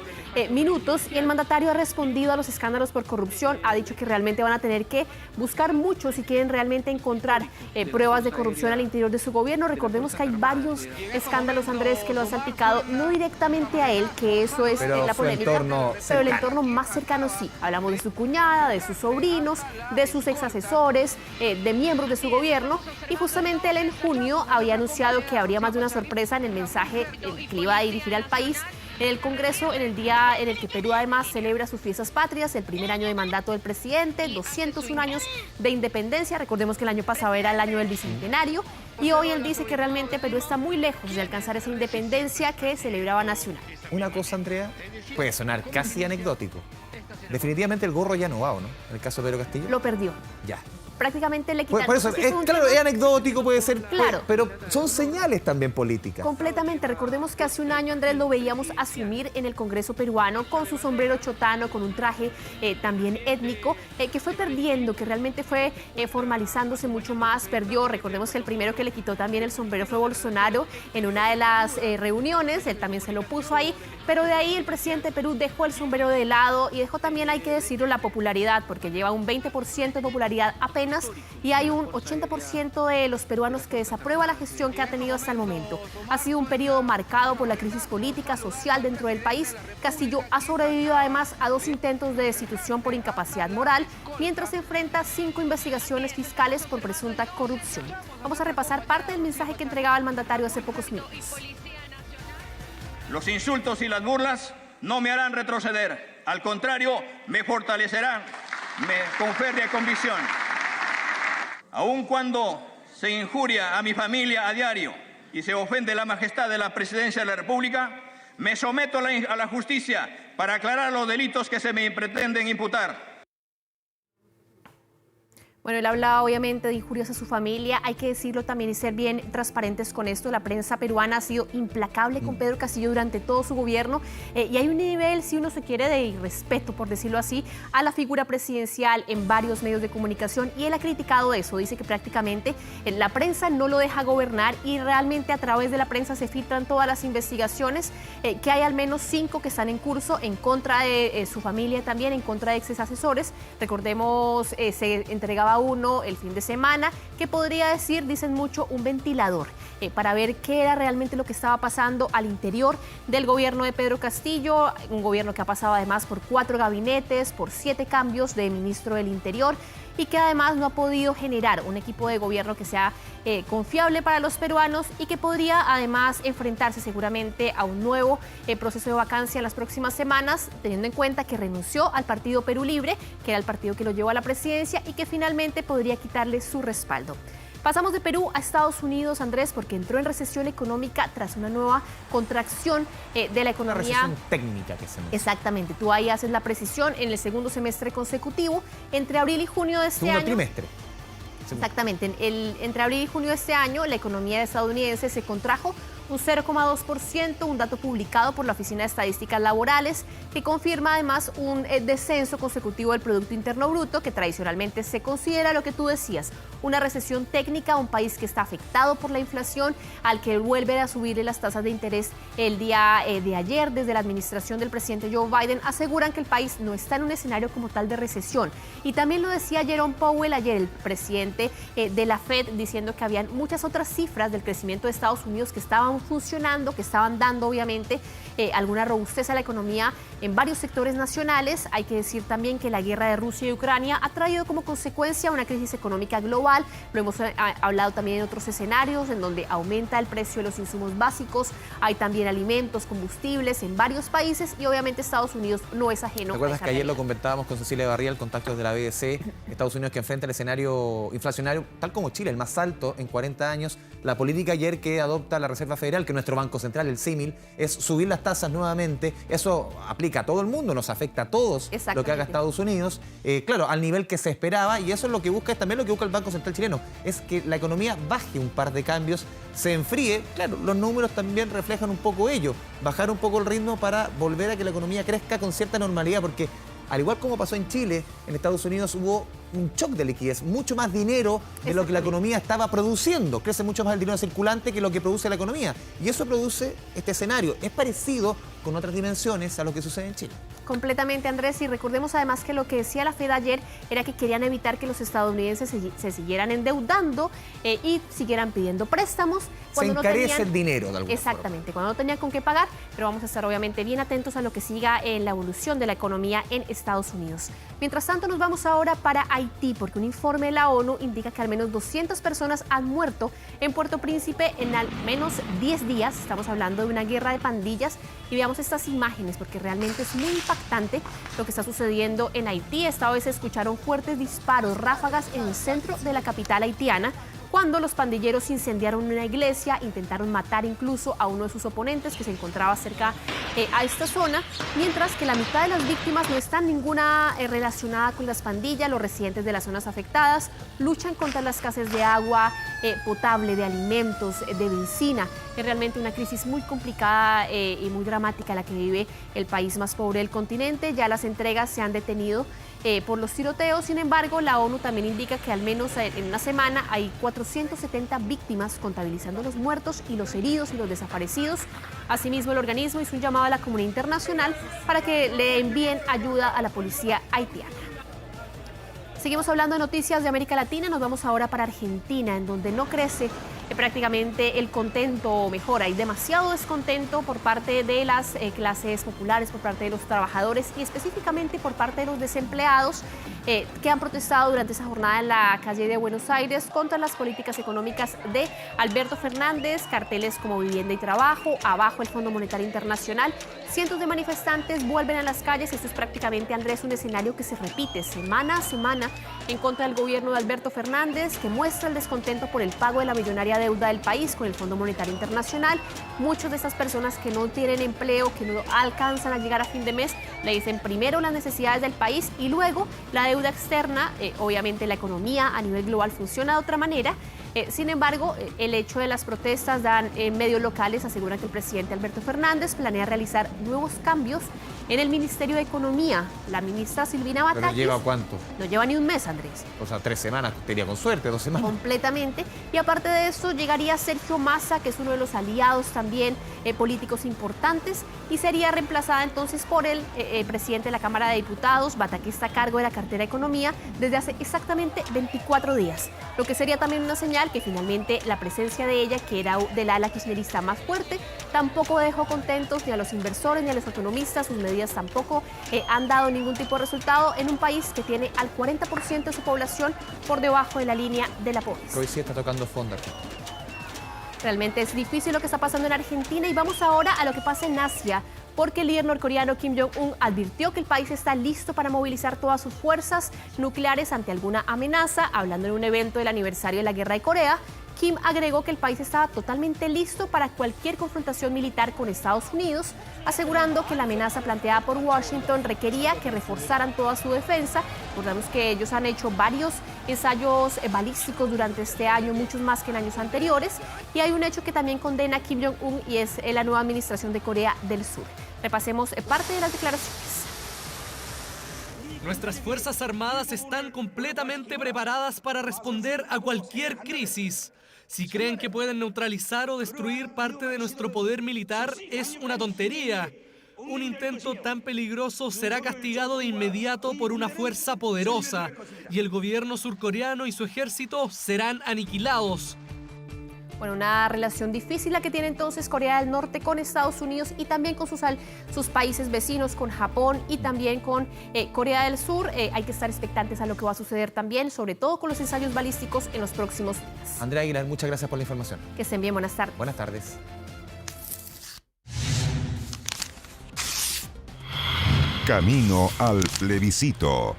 S19: minutos y el mandatario ha respondido a los escándalos por corrupción. Ha dicho que realmente van a tener que buscar mucho si quieren realmente encontrar pruebas de corrupción al interior de su gobierno. Recordemos que hay varios escándalos, Andrés, que lo han salpicado, no directamente a él, que eso es la polémica, pero el entorno más cercano sí. Hablamos de su cuñada, de sus sobrinos, de sus exasesores, de miembros de su gobierno, y justamente él en junio había anunciado que habría más de una sorpresa en el mensaje que le iba a dirigir al país en el Congreso, en el día en el que Perú además celebra sus fiestas patrias, el primer año de mandato del presidente, 201 años de independencia. Recordemos que el año pasado era el año del bicentenario y hoy él dice que realmente Perú está muy lejos de alcanzar esa independencia que celebraba nacional.
S2: Una cosa, Andrea, puede sonar casi anecdótico. Definitivamente el gorro ya no va, ¿o no? En el caso de Pedro Castillo.
S19: Lo perdió.
S2: Ya.
S19: Prácticamente le quitaron.
S2: Por eso, claro, es anecdótico, puede ser,
S19: claro,
S2: pero son señales también políticas.
S19: Completamente. Recordemos que hace un año, Andrés, lo veíamos asumir en el Congreso peruano con su sombrero chotano, con un traje también étnico, que fue perdiendo, que realmente fue formalizándose mucho más, perdió. Recordemos que el primero que le quitó también el sombrero fue Bolsonaro en una de las reuniones, él también se lo puso ahí, pero de ahí el presidente de Perú dejó el sombrero de lado y dejó también, hay que decirlo, la popularidad, porque lleva un 20% de popularidad apenas, y hay un 80% de los peruanos que desaprueba la gestión que ha tenido hasta el momento. Ha sido un periodo marcado por la crisis política, social dentro del país. Castillo ha sobrevivido además a 2 intentos de destitución por incapacidad moral, mientras se enfrenta a 5 investigaciones fiscales por presunta corrupción. Vamos a repasar parte del mensaje que entregaba el mandatario hace pocos minutos.
S22: Los insultos y las burlas no me harán retroceder, al contrario, me fortalecerán con férrea convicción. Aun cuando se injuria a mi familia a diario y se ofende la majestad de la presidencia de la República, me someto a la justicia para aclarar los delitos que se me pretenden imputar.
S19: Bueno, él habla obviamente de injurias a su familia, hay que decirlo también y ser bien transparentes con esto. La prensa peruana ha sido implacable con Pedro Castillo durante todo su gobierno y hay un nivel, si uno se quiere, de irrespeto, por decirlo así, a la figura presidencial en varios medios de comunicación y él ha criticado eso, dice que prácticamente la prensa no lo deja gobernar y realmente a través de la prensa se filtran todas las investigaciones, que hay al menos 5 que están en curso en contra de su familia también, en contra de ex asesores. Recordemos, se entregaba uno el fin de semana, que podría decir, dicen mucho, un ventilador para ver qué era realmente lo que estaba pasando al interior del gobierno de Pedro Castillo, un gobierno que ha pasado además por 4 gabinetes, por 7 cambios de ministro del Interior y que además no ha podido generar un equipo de gobierno que sea confiable para los peruanos y que podría además enfrentarse seguramente a un nuevo proceso de vacancia en las próximas semanas, teniendo en cuenta que renunció al partido Perú Libre, que era el partido que lo llevó a la presidencia y que finalmente podría quitarle su respaldo. Pasamos de Perú a Estados Unidos, Andrés, porque entró en recesión económica tras una nueva contracción de la economía.
S2: Una recesión técnica que se llama.
S19: Exactamente, tú ahí haces la precisión en el segundo semestre consecutivo, entre abril y junio de este año.
S2: Segundo trimestre.
S19: Exactamente, entre abril y junio de este año la economía estadounidense se contrajo un 0,2%, un dato publicado por la Oficina de Estadísticas Laborales, que confirma además un descenso consecutivo del Producto Interno Bruto, que tradicionalmente se considera lo que tú decías, una recesión técnica, un país que está afectado por la inflación, al que vuelven a subir las tasas de interés el día de ayer. Desde la administración del presidente Joe Biden aseguran que el país no está en un escenario como tal de recesión. Y también lo decía Jerome Powell ayer, el presidente de la Fed, diciendo que habían muchas otras cifras del crecimiento de Estados Unidos que estaban funcionando, que estaban dando obviamente alguna robustez a la economía en varios sectores nacionales. Hay que decir también que la guerra de Rusia y Ucrania ha traído como consecuencia una crisis económica global. Lo hemos hablado también en otros escenarios, en donde aumenta el precio de los insumos básicos, hay también alimentos, combustibles en varios países, y obviamente Estados Unidos no es ajeno.
S2: ¿Recuerdas que ayer lo comentábamos con Cecilia Barría, el contacto desde la BBC? Estados Unidos, que enfrenta el escenario inflacionario, tal como Chile, el más alto en 40 años. La política ayer que adopta la Reserva Federal, que nuestro Banco Central, el símil, es subir las tasas nuevamente. Eso aplica a todo el mundo, nos afecta a todos lo que haga Estados Unidos. Claro, al nivel que se esperaba, y eso es lo que busca, es también lo que busca el Banco Central chileno, es que la economía baje un par de cambios, se enfríe. Claro, los números también reflejan un poco ello, bajar un poco el ritmo para volver a que la economía crezca con cierta normalidad, porque al igual como pasó en Chile, en Estados Unidos hubo un shock de liquidez, mucho más dinero de lo que la economía estaba produciendo. Crece mucho más el dinero circulante que lo que produce la economía. Y eso produce este escenario. Es parecido con otras dimensiones a lo que sucede en Chile.
S19: Completamente, Andrés, y recordemos además que lo que decía la Fed ayer era que querían evitar que los estadounidenses se siguieran endeudando y siguieran pidiendo préstamos.
S2: Se encarece el dinero de alguna
S19: Exactamente, cuando no tenían con qué pagar, pero vamos a estar obviamente bien atentos a lo que siga en la evolución de la economía en Estados Unidos. Mientras tanto, nos vamos ahora para Haití, porque un informe de la ONU indica que al menos 200 personas han muerto en Puerto Príncipe en al menos 10 días. Estamos hablando de una guerra de pandillas, y veamos estas imágenes porque realmente es muy impactante lo que está sucediendo en Haití. Esta vez se escucharon fuertes disparos, ráfagas en el centro de la capital haitiana, cuando los pandilleros incendiaron una iglesia, intentaron matar incluso a uno de sus oponentes que se encontraba cerca a esta zona, mientras que la mitad de las víctimas no están ninguna relacionada con las pandillas. Los residentes de las zonas afectadas luchan contra la escasez de agua potable, de alimentos, de benzina. Es realmente una crisis muy complicada y muy dramática la que vive el país más pobre del continente. Ya las entregas se han detenido por los tiroteos. Sin embargo, la ONU también indica que al menos en una semana hay 470 víctimas, contabilizando los muertos y los heridos y los desaparecidos. Asimismo, el organismo hizo un llamado a la comunidad internacional para que le envíen ayuda a la policía haitiana. Seguimos hablando de noticias de América Latina. Nos vamos ahora para Argentina, en donde no crece prácticamente el contento, o mejor, hay demasiado descontento por parte de las clases populares, por parte de los trabajadores y específicamente por parte de los desempleados que han protestado durante esa jornada en la calle de Buenos Aires contra las políticas económicas de Alberto Fernández, carteles como Vivienda y Trabajo, abajo el Fondo Monetario Internacional. Cientos de manifestantes vuelven a las calles. Esto es prácticamente, Andrés, un escenario que se repite semana a semana en contra del gobierno de Alberto Fernández, que muestra el descontento por el pago de la millonaria deuda del país con el Fondo Monetario Internacional. Muchas de estas personas que no tienen empleo, que no alcanzan a llegar a fin de mes, le dicen primero las necesidades del país y luego la deuda externa. Obviamente la economía a nivel global funciona de otra manera. Sin embargo, el hecho de las protestas en medios locales aseguran que el presidente Alberto Fernández planea realizar nuevos cambios en el Ministerio de Economía. La ministra Silvina Batakis...
S2: ¿Pero lleva cuánto?
S19: No lleva ni un mes, Andrés.
S2: O sea, 3 semanas, tenía con suerte, 2 semanas.
S19: Completamente. Y aparte de eso, llegaría Sergio Massa, que es uno de los aliados también políticos importantes, y sería reemplazada entonces por el presidente de la Cámara de Diputados. Batakis está a cargo de la cartera de Economía desde hace exactamente 24 días. Lo que sería también una señal que finalmente la presencia de ella, que era del ala kirchnerista más fuerte, tampoco dejó contentos ni a los inversores ni a los economistas. Sus medidas tampoco han dado ningún tipo de resultado en un país que tiene al 40% de su población por debajo de la línea de la pobreza.
S2: Hoy sí está tocando fondo aquí.
S19: Realmente es difícil lo que está pasando en Argentina, y vamos ahora a lo que pasa en Asia, porque el líder norcoreano Kim Jong-un advirtió que el país está listo para movilizar todas sus fuerzas nucleares ante alguna amenaza, hablando en un evento del aniversario de la Guerra de Corea. Kim agregó que el país estaba totalmente listo para cualquier confrontación militar con Estados Unidos, asegurando que la amenaza planteada por Washington requería que reforzaran toda su defensa. Recordemos que ellos han hecho varios ensayos balísticos durante este año, muchos más que en años anteriores, y hay un hecho que también condena a Kim Jong-un y es la nueva administración de Corea del Sur. Repasemos parte de las declaraciones.
S1: Nuestras Fuerzas Armadas están completamente preparadas para responder a cualquier crisis. Si creen que pueden neutralizar o destruir parte de nuestro poder militar, es una tontería. Un intento tan peligroso será castigado de inmediato por una fuerza poderosa, y el gobierno surcoreano y su ejército serán aniquilados.
S19: Bueno, una relación difícil la que tiene entonces Corea del Norte con Estados Unidos y también con sus países vecinos, con Japón y también con Corea del Sur. Hay que estar expectantes a lo que va a suceder también, sobre todo con los ensayos balísticos en los próximos días.
S2: Andrea Aguilar, muchas gracias por la información.
S19: Que estén bien, buenas tardes.
S2: Buenas tardes.
S6: Camino al plebiscito.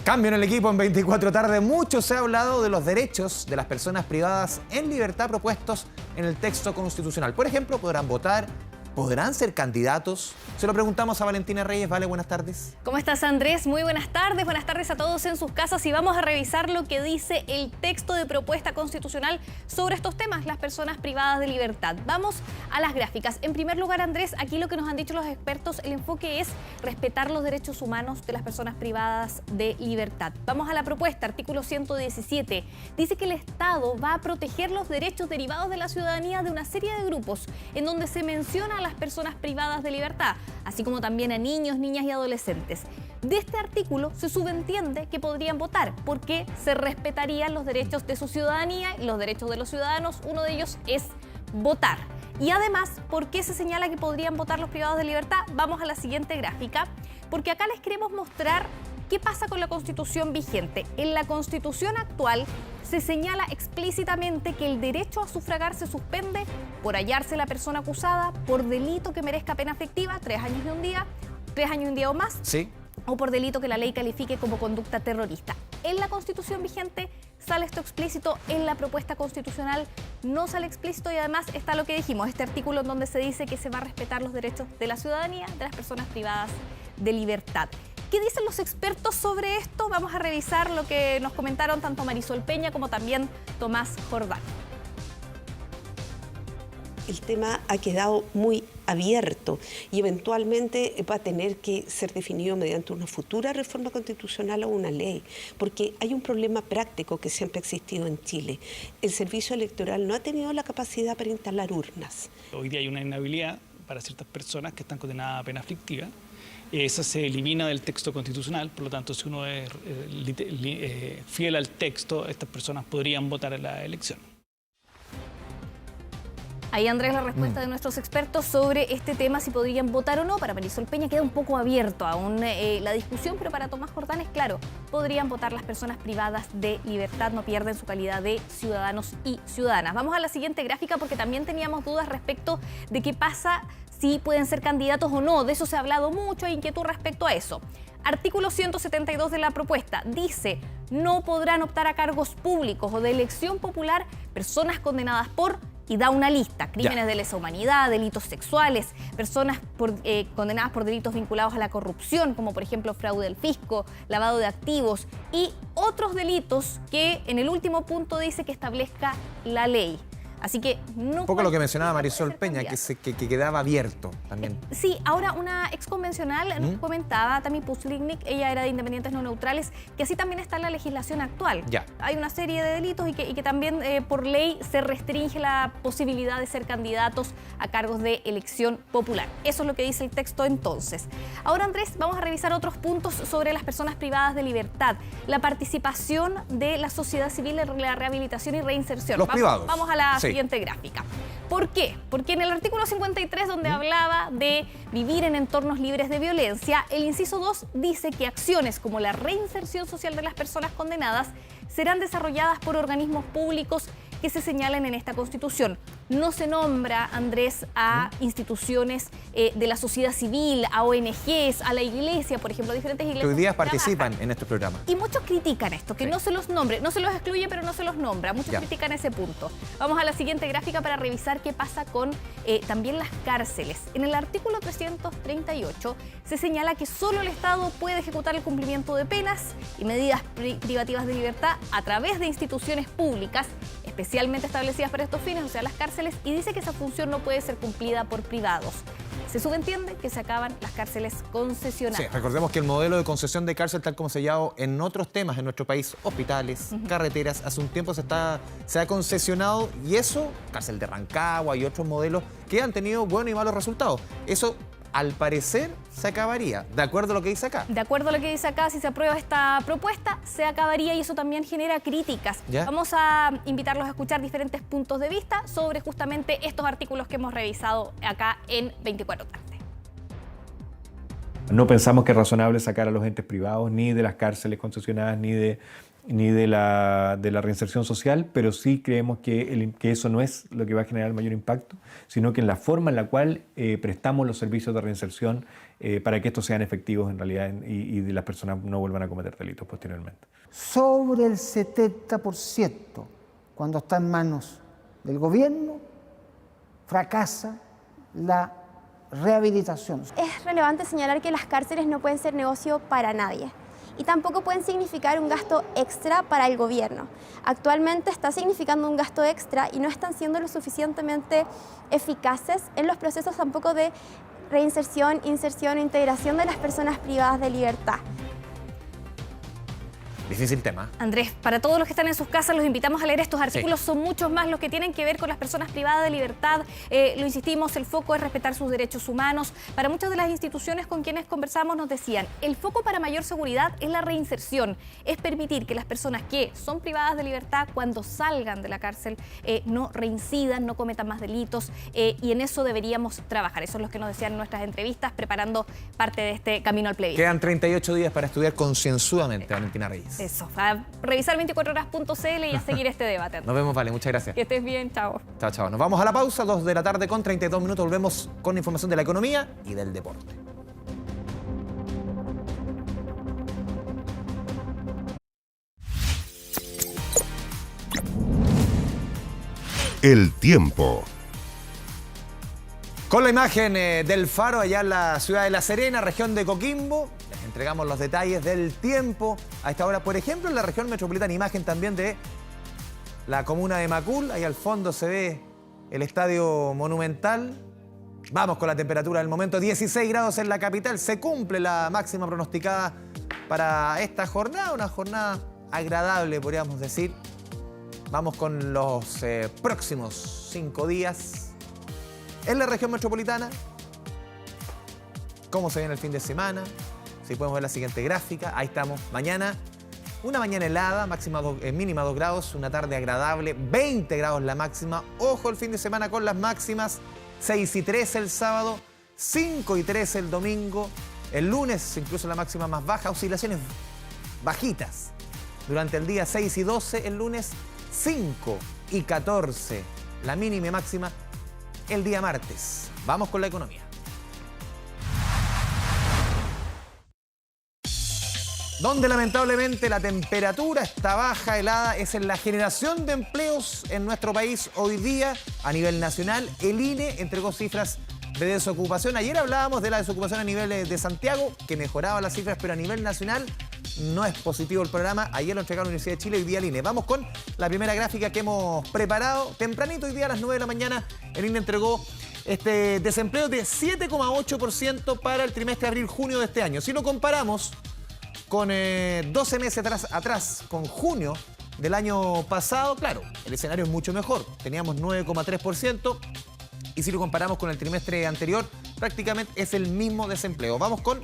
S2: Cambio en el equipo en 24 tarde. Mucho se ha hablado de los derechos de las personas privadas en libertad propuestos en el texto constitucional. Por ejemplo, podrán votar, podrán ser candidatos. Se lo preguntamos a Valentina Reyes. Vale, buenas tardes.
S3: ¿Cómo estás, Andrés? Muy buenas tardes a todos en sus casas y vamos a revisar lo que dice el texto de propuesta constitucional sobre estos temas, las personas privadas de libertad. Vamos a las gráficas. En primer lugar, Andrés, aquí lo que nos han dicho los expertos, el enfoque es respetar los derechos humanos de las personas privadas de libertad. Vamos a la propuesta, artículo 117. Dice que el Estado va a proteger los derechos derivados de la ciudadanía de una serie de grupos, en donde se menciona a las personas privadas de libertad, así como también a niños, niñas y adolescentes. De este artículo se subentiende que podrían votar porque se respetarían los derechos de su ciudadanía y los derechos de los ciudadanos. Uno de ellos es votar. Y además, ¿por qué se señala que podrían votar los privados de libertad? Vamos a la siguiente gráfica, porque acá les queremos mostrar qué pasa con la Constitución vigente. En la Constitución actual se señala explícitamente que el derecho a sufragar se suspende por hallarse la persona acusada por delito que merezca pena efectiva, 3 años y un día o más,
S2: sí,
S3: o por delito que la ley califique como conducta terrorista. En la Constitución vigente sale esto explícito, en la propuesta constitucional no sale explícito y además está lo que dijimos, este artículo en donde se dice que se va a respetar los derechos de la ciudadanía, de las personas privadas de libertad. ¿Qué dicen los expertos sobre esto? Vamos a revisar lo que nos comentaron tanto Marisol Peña como también Tomás Jordán.
S5: El tema ha quedado muy abierto y eventualmente va a tener que ser definido mediante una futura reforma constitucional o una ley, porque hay un problema práctico que siempre ha existido en Chile. El servicio electoral no ha tenido la capacidad para instalar urnas.
S7: Hoy día hay una inhabilidad para ciertas personas que están condenadas a pena aflictiva. Esa se elimina del texto constitucional, por lo tanto, si uno es fiel al texto, estas personas podrían votar en la elección.
S3: Ahí, Andrés, la respuesta de nuestros expertos sobre este tema, si podrían votar o no. Para Marisol Peña queda un poco abierto aún la discusión, pero para Tomás Jordán es claro, podrían votar las personas privadas de libertad, no pierden su calidad de ciudadanos y ciudadanas. Vamos a la siguiente gráfica porque también teníamos dudas respecto de qué pasa si pueden ser candidatos o no. De eso se ha hablado mucho, hay inquietud respecto a eso. Artículo 172 de la propuesta dice: no podrán optar a cargos públicos o de elección popular personas condenadas por, y da una lista, crímenes de lesa humanidad, delitos sexuales, personas condenadas por delitos vinculados a la corrupción, como por ejemplo fraude al fisco, lavado de activos y otros delitos que en el último punto dice que establezca la ley. Así que no.
S2: Un poco lo que mencionaba Marisol Peña, que quedaba abierto también.
S3: Sí, ahora una ex convencional nos comentaba, Tami Puslignik, ella era de Independientes No Neutrales, que así también está en la legislación actual.
S2: Ya.
S3: Hay una serie de delitos y que también por ley se restringe la posibilidad de ser candidatos a cargos de elección popular. Eso es lo que dice el texto entonces. Ahora, Andrés, vamos a revisar otros puntos sobre las personas privadas de libertad. La participación de la sociedad civil en la rehabilitación y reinserción.
S2: Los privados.
S3: Vamos a la siguiente gráfica. ¿Por qué? Porque en el artículo 53, donde hablaba de vivir en entornos libres de violencia, el inciso 2 dice que acciones como la reinserción social de las personas condenadas serán desarrolladas por organismos públicos que se señalan en esta Constitución. No se nombra, Andrés, a instituciones de la sociedad civil, a ONGs, a la iglesia, por ejemplo, diferentes iglesias.
S2: Que hoy día
S3: trabajan.
S2: participan en estos programas.
S3: Y muchos critican esto, que no se los nombre, no se los excluye, pero no se los nombra. Muchos critican ese punto. Vamos a la siguiente gráfica para revisar qué pasa con también las cárceles. En el artículo 338 se señala que solo el Estado puede ejecutar el cumplimiento de penas y medidas privativas de libertad a través de instituciones públicas especialmente establecidas para estos fines, o sea, las cárceles, y dice que esa función no puede ser cumplida por privados. Se subentiende que se acaban las cárceles concesionarias.
S2: Sí, recordemos que el modelo de concesión de cárcel, tal como se ha llevado en otros temas en nuestro país, hospitales, carreteras, hace un tiempo se ha concesionado, y eso, cárcel de Rancagua y otros modelos que han tenido buenos y malos resultados. Eso, al parecer, se acabaría, de acuerdo a lo que dice acá.
S3: De acuerdo a lo que dice acá, si se aprueba esta propuesta, se acabaría, y eso también genera críticas.
S2: ¿Ya?
S3: Vamos a invitarlos a escuchar diferentes puntos de vista sobre justamente estos artículos que hemos revisado acá en 24 tarde.
S8: No pensamos que es razonable sacar a los entes privados, ni de las cárceles concesionadas, ni de la reinserción social, pero sí creemos que eso no es lo que va a generar el mayor impacto, sino que en la forma en la cual prestamos los servicios de reinserción para que estos sean efectivos en realidad y las personas no vuelvan a cometer delitos posteriormente.
S10: Sobre el 70%, cuando está en manos del gobierno, fracasa la rehabilitación.
S11: Es relevante señalar que las cárceles no pueden ser negocio para nadie y tampoco pueden significar un gasto extra para el gobierno. Actualmente está significando un gasto extra y no están siendo lo suficientemente eficaces en los procesos tampoco de reinserción, inserción e integración de las personas privadas de libertad.
S2: Difícil tema.
S3: Andrés, para todos los que están en sus casas, los invitamos a leer estos artículos. Son muchos más los que tienen que ver con las personas privadas de libertad. Lo insistimos, el foco es respetar sus derechos humanos. Para muchas de las instituciones con quienes conversamos nos decían, el foco para mayor seguridad es la reinserción, es permitir que las personas que son privadas de libertad cuando salgan de la cárcel no reincidan, no cometan más delitos, y en eso deberíamos trabajar. Eso es lo que nos decían en nuestras entrevistas preparando parte de este camino al plebiscito.
S2: Quedan 38 días para estudiar concienzudamente, Valentina Reyes.
S3: Eso, a revisar 24horas.cl y a seguir este debate.
S2: Nos vemos, Vale, muchas gracias.
S3: Que estés bien, chao.
S2: Chao, chao. Nos vamos a la pausa, 2 de la tarde con 32 minutos. Volvemos con información de la economía y del deporte.
S6: El tiempo.
S2: Con la imagen del faro allá en la ciudad de La Serena, región de Coquimbo, les entregamos los detalles del tiempo. A esta hora, por ejemplo, en la región metropolitana, imagen también de la comuna de Macul. Ahí al fondo se ve el Estadio Monumental. Vamos con la temperatura del momento, 16 grados en la capital. Se cumple la máxima pronosticada para esta jornada, una jornada agradable, podríamos decir. Vamos con los próximos 5 días. En la región metropolitana, cómo se viene el fin de semana, si podemos ver la siguiente gráfica, ahí estamos, mañana, una mañana helada, mínima 2 grados, una tarde agradable, 20 grados la máxima, ojo el fin de semana con las máximas, 6 y 13 el sábado, 5 y 13 el domingo, el lunes incluso la máxima más baja, oscilaciones bajitas, durante el día 6 y 12 el lunes, 5 y 14 la mínima y máxima, el día martes. Vamos con la economía. Donde lamentablemente la temperatura está baja, helada, es en la generación de empleos en nuestro país hoy día a nivel nacional. El INE entregó cifras de desocupación. Ayer hablábamos de la desocupación a nivel de Santiago, que mejoraba las cifras, pero a nivel nacional no es positivo el programa. Ayer lo entregaron la Universidad de Chile, hoy día el INE. Vamos con la primera gráfica que hemos preparado. Tempranito, hoy día a las 9 de la mañana, el INE entregó este desempleo de 7,8% para el trimestre abril-junio de este año. Si lo comparamos con 12 meses atrás, con junio del año pasado, claro, el escenario es mucho mejor. Teníamos 9,3%. Y si lo comparamos con el trimestre anterior, prácticamente es el mismo desempleo. Vamos con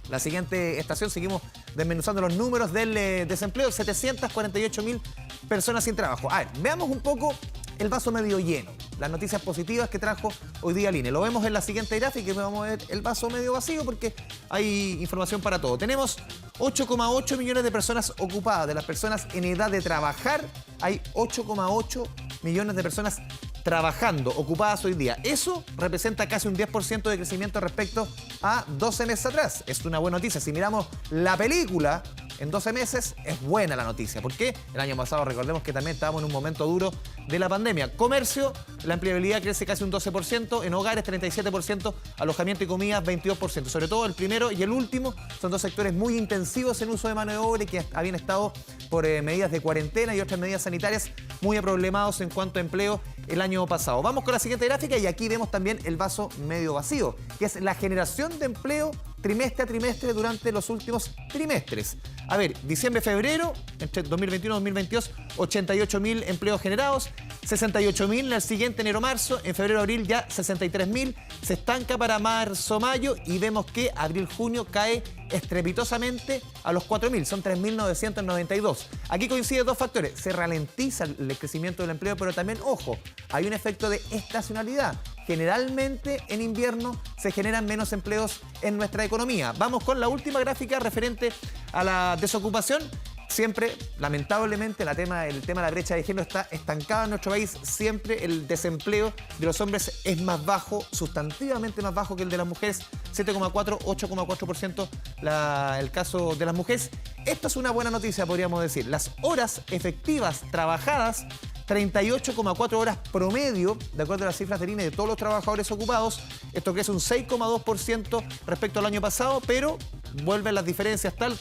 S2: la siguiente estación, seguimos desmenuzando los números del desempleo, 748.000 personas sin trabajo. A ver, veamos un poco el vaso medio lleno. las noticias positivas que trajo hoy día el INE. Lo vemos en la siguiente gráfica y vamos a ver el vaso medio vacío porque hay información para todo. Tenemos 8,8 millones de personas ocupadas. De las personas en edad de trabajar, hay 8,8 millones de personas trabajando, ocupadas hoy día. Eso representa casi un 10% de crecimiento respecto a 12 meses atrás. Es una buena noticia. Si miramos la película en 12 meses, es buena la noticia. ¿Por qué? El año pasado, recordemos que también estábamos en un momento duro de la pandemia. Comercio, la empleabilidad crece casi un 12%, en hogares 37%, alojamiento y comida 22%. Sobre todo el primero y el último son dos sectores muy intensivos en uso de mano de obra y que habían estado por medidas de cuarentena y otras medidas sanitarias muy problemados en cuanto a empleo el año pasado. Vamos con la siguiente gráfica y aquí vemos también el vaso medio vacío, que es la generación de empleo trimestre a trimestre durante los últimos trimestres. A ver, diciembre-febrero, entre 2021-2022, 88.000 empleos generados, 68.000 en el siguiente enero-marzo, en febrero-abril ya 63.000, se estanca para marzo-mayo y vemos que abril-junio cae estrepitosamente a los 4.000, son 3.992. Aquí coinciden dos factores, se ralentiza el crecimiento del empleo, pero también, ojo, hay un efecto de estacionalidad. Generalmente en invierno se generan menos empleos en nuestra economía. Vamos con la última gráfica referente a la desocupación. Siempre, lamentablemente, el tema de la brecha de género está estancado en nuestro país. Siempre el desempleo de los hombres es más bajo, sustantivamente más bajo que el de las mujeres. 7,4, 8,4% el caso de las mujeres. Esto es una buena noticia, podríamos decir. Las horas efectivas trabajadas, 38,4 horas promedio, de acuerdo a las cifras del INE, de todos los trabajadores ocupados. Esto crece un 6,2% respecto al año pasado, pero vuelven las diferencias tal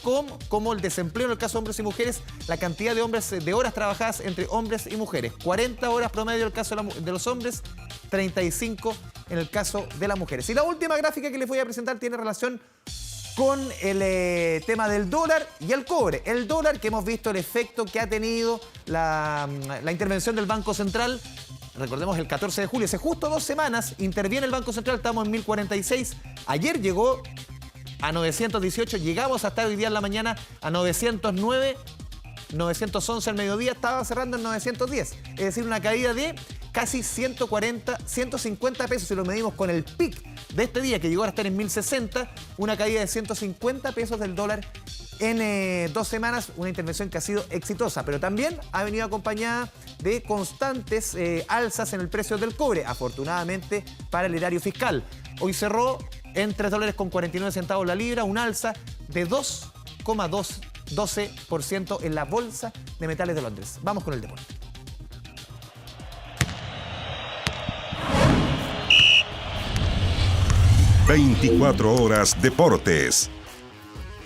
S2: como el desempleo en el caso de hombres y mujeres, la cantidad de horas trabajadas entre hombres y mujeres. 40 horas promedio en el caso de los hombres, 35 en el caso de las mujeres. Y la última gráfica que les voy a presentar tiene relación con el tema del dólar y el cobre. El dólar, que hemos visto el efecto que ha tenido la intervención del Banco Central. Recordemos el 14 de julio, hace justo 2 semanas, interviene el Banco Central, estamos en 1046. Ayer llegó a 918, llegamos a estar hoy día en la mañana a 909, 911 al mediodía, estaba cerrando en 910. Es decir, una caída de casi 140, 150 pesos si lo medimos con el pic de este día, que llegó a estar en 1060, una caída de 150 pesos del dólar en 2 semanas, una intervención que ha sido exitosa, pero también ha venido acompañada de constantes alzas en el precio del cobre, afortunadamente para el erario fiscal. Hoy cerró en $3.49 la libra, un alza de 2,12% en la Bolsa de Metales de Londres. Vamos con el deporte.
S6: ...24 horas deportes.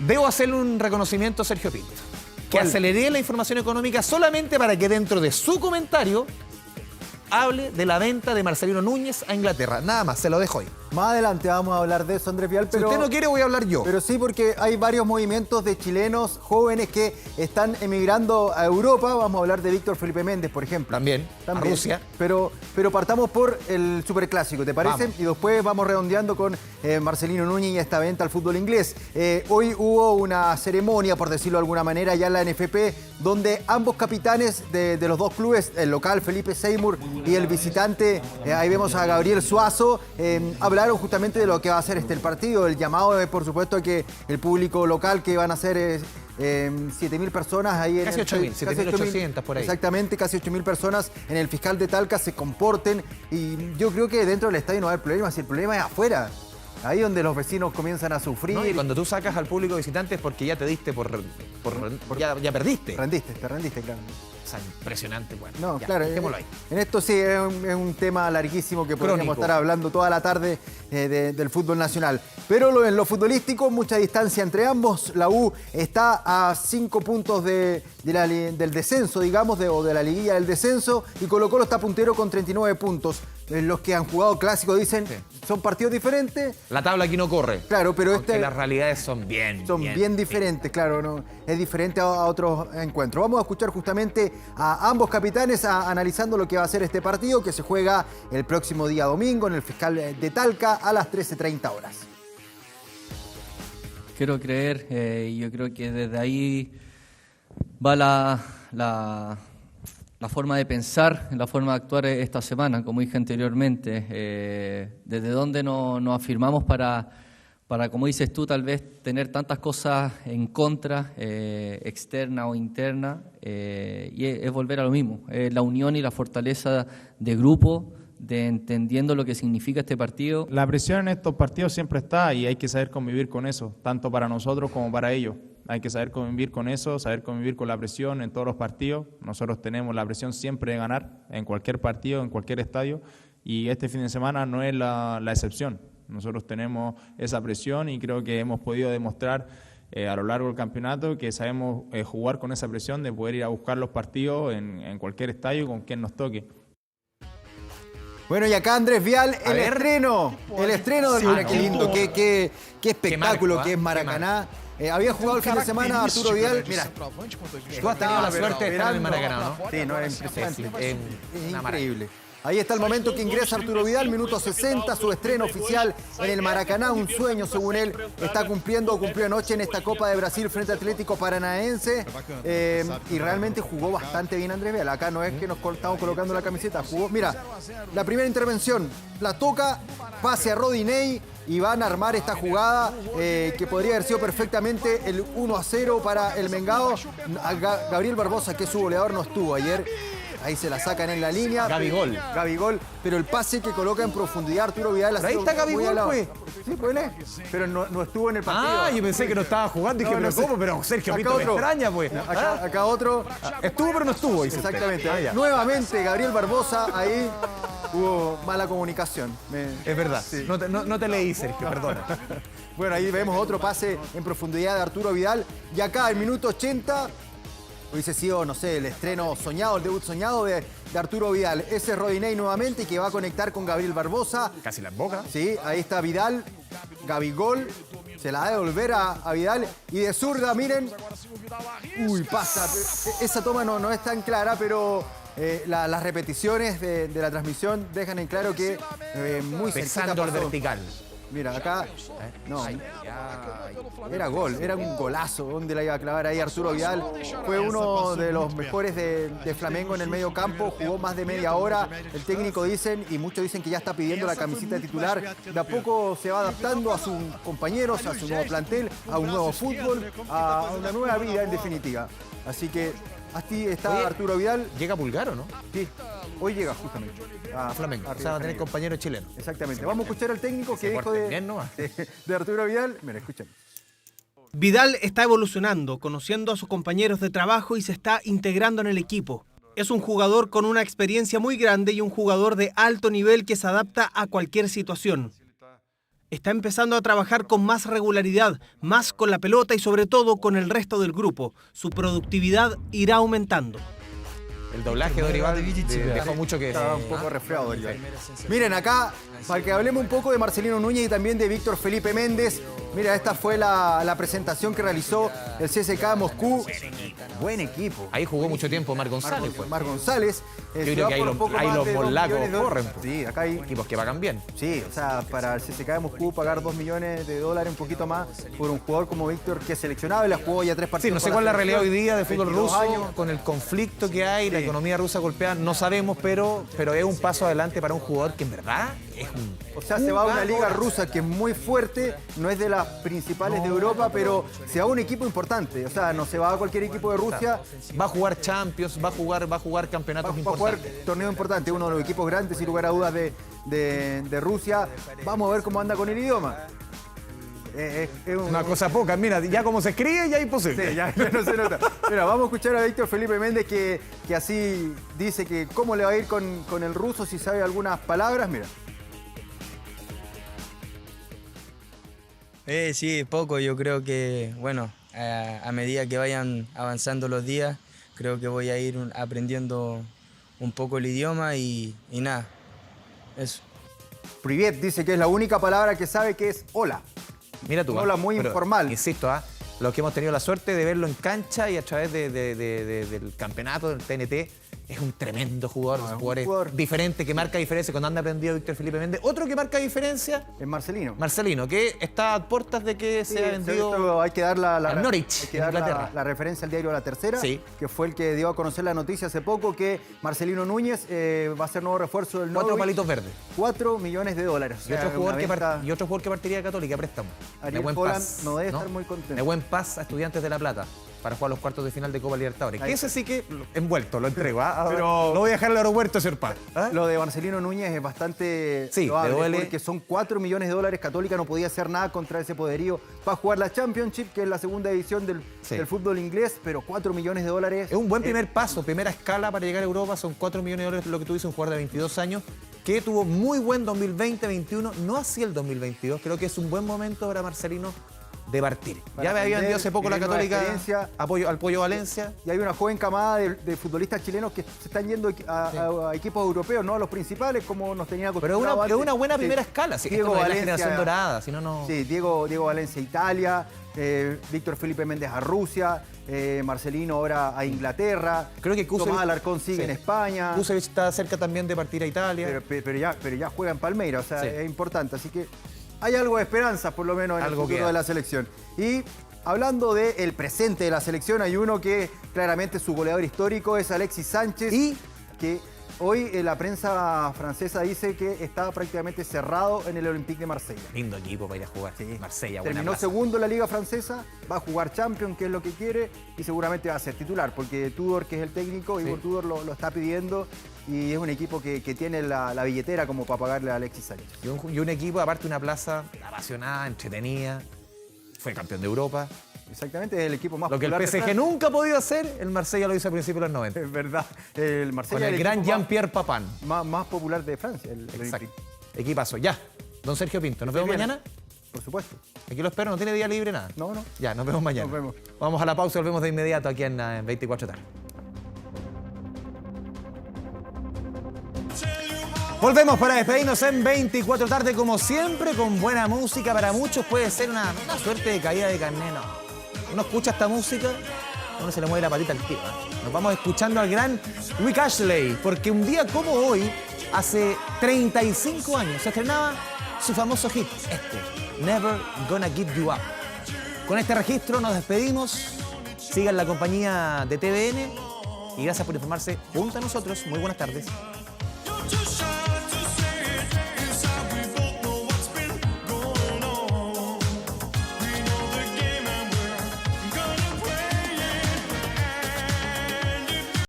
S2: Debo hacerle un reconocimiento a Sergio Pinto, que aceleré la información económica solamente para que dentro de su comentario hable de la venta de Marcelino Núñez a Inglaterra. Nada más, se lo dejo ahí.
S9: Más adelante vamos a hablar de eso, Andrés Vial, pero...
S2: Si usted no quiere, voy a hablar yo.
S9: Pero sí, porque hay varios movimientos de chilenos jóvenes que están emigrando a Europa. Vamos a hablar de Víctor Felipe Méndez, por ejemplo.
S2: También. A Rusia.
S9: Pero partamos por el Superclásico, ¿te parece? Vamos. Y después vamos redondeando con Marcelino Núñez y esta venta al fútbol inglés. Hoy hubo una ceremonia, por decirlo de alguna manera, ya en la NFP, donde ambos capitanes de los dos clubes, el local Felipe Seymour y el visitante, ahí vemos a Gabriel Suazo, hablaron justamente de lo que va a ser el partido. El llamado es, por supuesto, que el público local, que van a ser 7.000 personas ahí en
S2: casi 8.000, 7.800 por ahí.
S9: Exactamente, casi 8.000 personas en el Fiscal de Talca se comporten, y yo creo que dentro del estadio no va a haber problemas, el problema es afuera. Ahí donde los vecinos comienzan a sufrir.
S2: No, y cuando tú sacas al público visitante es porque ya te diste ya perdiste.
S9: Te rendiste, claro.
S2: O sea, impresionante, bueno.
S9: No,
S2: ya,
S9: claro.
S2: Ahí.
S9: En esto sí es un tema larguísimo que podríamos estar hablando toda la tarde del fútbol nacional. Pero en lo futbolístico, mucha distancia entre ambos. La U está a 5 puntos del descenso, digamos, o de la liguilla del descenso. Y Colo-Colo está puntero con 39 puntos. Los que han jugado clásico dicen, son partidos diferentes.
S2: La tabla aquí no corre.
S9: Claro, pero
S2: las realidades son bien
S9: diferentes, claro, ¿no? Es diferente a otros encuentros. Vamos a escuchar justamente a ambos capitanes analizando lo que va a ser este partido, que se juega el próximo día domingo en el Fiscal de Talca a las 13:30 horas.
S12: Quiero creer, yo creo que desde ahí va la la forma de pensar, la forma de actuar esta semana, como dije anteriormente, desde dónde nos afirmamos para, como dices tú, tal vez tener tantas cosas en contra, externa o interna, y es volver a lo mismo, la unión y la fortaleza de grupo, de entendiendo lo que significa este partido.
S15: La presión en estos partidos siempre está y hay que saber convivir con eso, tanto para nosotros como para ellos. Hay que saber convivir con eso, saber convivir con la presión en todos los partidos. Nosotros tenemos la presión siempre de ganar en cualquier partido, en cualquier estadio, y este fin de semana no es la excepción. Nosotros tenemos esa presión y creo que hemos podido demostrar a lo largo del campeonato que sabemos jugar con esa presión de poder ir a buscar los partidos en cualquier estadio con quien nos toque.
S9: Bueno, y acá Andrés Vial, el estreno del Mira qué lindo, qué espectáculo que es Maracaná. Había jugado el fin de semana Arturo Vidal. Mira,
S2: tú has tenido la suerte de estar en el Maracaná, ¿no?
S9: Sí, no, es impresionante. Es increíble. Ahí está el momento que ingresa Arturo Vidal, minuto 60, su estreno oficial en el Maracaná, un sueño según él, está cumplió anoche en esta Copa de Brasil frente a Atlético Paranaense, y realmente jugó bastante bien Andrés Vial. Acá no es que nos estamos colocando la camiseta, jugó, mira, la primera intervención, la toca, pase a Rodinei, y van a armar esta jugada que podría haber sido perfectamente el 1-0 para el Mengao. Gabriel Barbosa, que es su goleador, no estuvo ayer. Ahí se la sacan en la línea. Gabigol. Pero el pase que coloca en profundidad Arturo Vidal.
S2: Ahí está Gabigol, pues.
S9: Sí, pues él. Pero no estuvo en el partido.
S2: Ah, yo pensé que no estaba jugando y dije, pero ¿cómo? Pero Sergio Pinto me extraña, pues.
S9: Acá otro.
S2: Estuvo, pero no estuvo.
S9: Exactamente. Nuevamente Gabriel Barbosa, ahí hubo mala comunicación.
S2: Es verdad. Sí. No te leí, Sergio, perdona.
S9: Bueno, ahí vemos otro pase en profundidad de Arturo Vidal. Y acá, el minuto 80... hubiese sido, no sé, el estreno soñado, el debut soñado de Arturo Vidal. Ese es Rodinei nuevamente que va a conectar con Gabriel Barbosa.
S2: Casi la boca.
S9: Sí, ahí está Vidal, Gabigol, se la va a devolver a Vidal. Y de zurda, miren, uy, pasa. Esa toma no es tan clara, pero las repeticiones de la transmisión dejan en claro que muy cerquita pasó.
S2: Vertical.
S9: Mira, acá, no, era gol, era un golazo. ¿Dónde la iba a clavar ahí Arturo Vidal? Fue uno de los mejores de Flamengo en el medio campo, jugó más de media hora. El técnico dicen, y muchos dicen que ya está pidiendo la camiseta titular. De a poco se va adaptando a sus compañeros, a su nuevo plantel, a un nuevo fútbol, a una nueva vida en definitiva. Así que así está Arturo Vidal.
S2: ¿Llega Pulgar o no?
S9: Sí, hoy llega justamente.
S2: A Flamengo, o sea, va a tener compañero chileno.
S9: Exactamente. Vamos a escuchar al técnico que dijo de Arturo Vidal. Mira, escuchen.
S20: Vidal está evolucionando, conociendo a sus compañeros de trabajo y se está integrando en el equipo. Es un jugador con una experiencia muy grande y un jugador de alto nivel que se adapta a cualquier situación. Está empezando a trabajar con más regularidad, más con la pelota y sobre todo con el resto del grupo. Su productividad irá aumentando.
S2: El doblaje de Orival dejó mucho que...
S9: Estaba un poco resfriado Orival. Miren, acá, para que hablemos un poco de Marcelino Núñez y también de Víctor Felipe Méndez. Mira, esta fue la presentación que realizó el CSKA Moscú. Buen equipo.
S2: Ahí jugó mucho tiempo Mar González.
S9: Mar González.
S2: Yo creo que ahí los molacos corren.
S9: Sí, acá hay
S2: equipos que pagan bien.
S9: Sí, o sea, para el CSKA Moscú pagar $2 millones, un poquito más, por un jugador como Víctor, que es seleccionado y la jugó ya 3 partidos.
S2: Sí, no sé cuál es la realidad hoy día del fútbol ruso,
S9: años.
S2: con el conflicto que hay, la economía rusa golpeada, no sabemos, pero es un paso adelante para un jugador que en verdad es un...
S9: O sea, se va a una liga rusa que es muy fuerte, no es de las principales de Europa, pero se va a un equipo importante. O sea, no se va a cualquier equipo de Rusia.
S2: Va a jugar Champions, va a jugar campeonatos importantes.
S9: Va a jugar torneo importante, uno de los equipos grandes, sin lugar a dudas, de Rusia. Vamos a ver cómo anda con el idioma.
S2: Es una cosa poca, mira, ya como se escribe ya es imposible.
S9: Sí, ya no se nota. Mira, vamos a escuchar a Víctor Felipe Méndez que así dice que cómo le va a ir con el ruso, si sabe algunas palabras, mira.
S23: Sí, poco, yo creo que, bueno, a medida que vayan avanzando los días, creo que voy a ir aprendiendo un poco el idioma y nada, eso.
S9: Privet dice que es la única palabra que sabe que es hola.
S2: Mira tú.
S9: Hola muy informal.
S2: Insisto, los que hemos tenido la suerte de verlo en cancha y a través del campeonato del TNT, Es un tremendo jugador, un jugador diferente, que marca diferencia cuando anda aprendido Víctor Felipe Méndez. Otro que marca diferencia
S9: es Marcelino.
S2: Marcelino, que está a puertas de que sea vendido
S9: hay que dar
S2: a Norwich,
S9: hay que dar la referencia al diario La Tercera, que fue el que dio a conocer la noticia hace poco que Marcelino Núñez va a ser nuevo refuerzo del Norwich.
S2: 4 palitos verdes.
S9: $4 millones.
S2: Y otro jugador que partiría de Católica a préstamo.
S9: Ariel Holland no debe estar muy contento.
S2: De buen paz a Estudiantes de La Plata para jugar los cuartos de final de Copa Libertadores. Que ese sí que envuelto, lo entrego. Pero lo voy a dejar al aeropuerto, señor Paz.
S9: Lo de Marcelino Núñez es bastante loable, porque son $4 millones. Católica no podía hacer nada contra ese poderío para jugar la Championship, que es la segunda división del fútbol inglés, pero $4 millones.
S2: Es un buen primer paso, primera escala para llegar a Europa. Son $4 millones lo que tú dices, un jugador de 22 años que tuvo muy buen 2020-21, no así el 2022. Creo que es un buen momento para Marcelino de partir. Ya me había vendido hace poco la Católica al Pollo Valencia.
S9: Y hay una joven camada de futbolistas chilenos que se están yendo a equipos europeos, no a los principales como nos tenían acostumbrados.
S2: Pero es una buena primera escala. Sí,
S9: Diego Valencia,
S2: la generación dorada. Si no...
S9: Sí, Diego Valencia a Italia, Víctor Felipe Méndez a Rusia, Marcelino ahora a Inglaterra.
S2: Creo que
S9: Tomás Alarcón sigue en España.
S2: Kusevich está cerca también de partir a Italia.
S9: Pero ya juega en Palmeiras, o sea, es importante. Así que hay algo de esperanza, por lo menos, en el futuro de la selección. Y hablando del presente de la selección, hay uno que claramente su goleador histórico es Alexis Sánchez. Y que hoy la prensa francesa dice que está prácticamente cerrado en el Olympique de Marsella.
S2: Lindo equipo para ir a jugar. Sí. Marsella,
S9: terminó segundo en la Liga Francesa, va a jugar Champions, que es lo que quiere, y seguramente va a ser titular, porque Tudor, que es el técnico, Igor Tudor lo está pidiendo. Y es un equipo que tiene la billetera como para pagarle a Alexis Sánchez.
S2: Y un equipo, aparte, una plaza apasionada, entretenida. Fue campeón de Europa.
S9: Exactamente, es el equipo más
S2: popular. Lo que el PSG nunca ha podido hacer, el Marsella lo hizo a principios de los 90.
S9: Es verdad. El Marsella
S2: con el gran Jean-Pierre Papin.
S9: Más popular de Francia.
S2: Exacto. Equipazo. Ya. Don Sergio Pinto, ¿nos vemos mañana?
S9: Por supuesto.
S2: Aquí lo espero, no tiene día libre nada.
S9: No.
S2: Ya, nos vemos mañana.
S9: Nos vemos.
S2: Vamos a la pausa y volvemos de inmediato aquí en 24 tarde. Volvemos para despedirnos en 24 tarde, como siempre, con buena música. Para muchos puede ser una suerte de caída de carnet. No. Uno escucha esta música, uno se le mueve la patita al tiro. Nos vamos escuchando al gran Rick Astley, porque un día como hoy, hace 35 años, se estrenaba su famoso hit, Never Gonna Give You Up. Con este registro nos despedimos. Sigan la compañía de TVN y gracias por informarse junto a nosotros. Muy buenas tardes.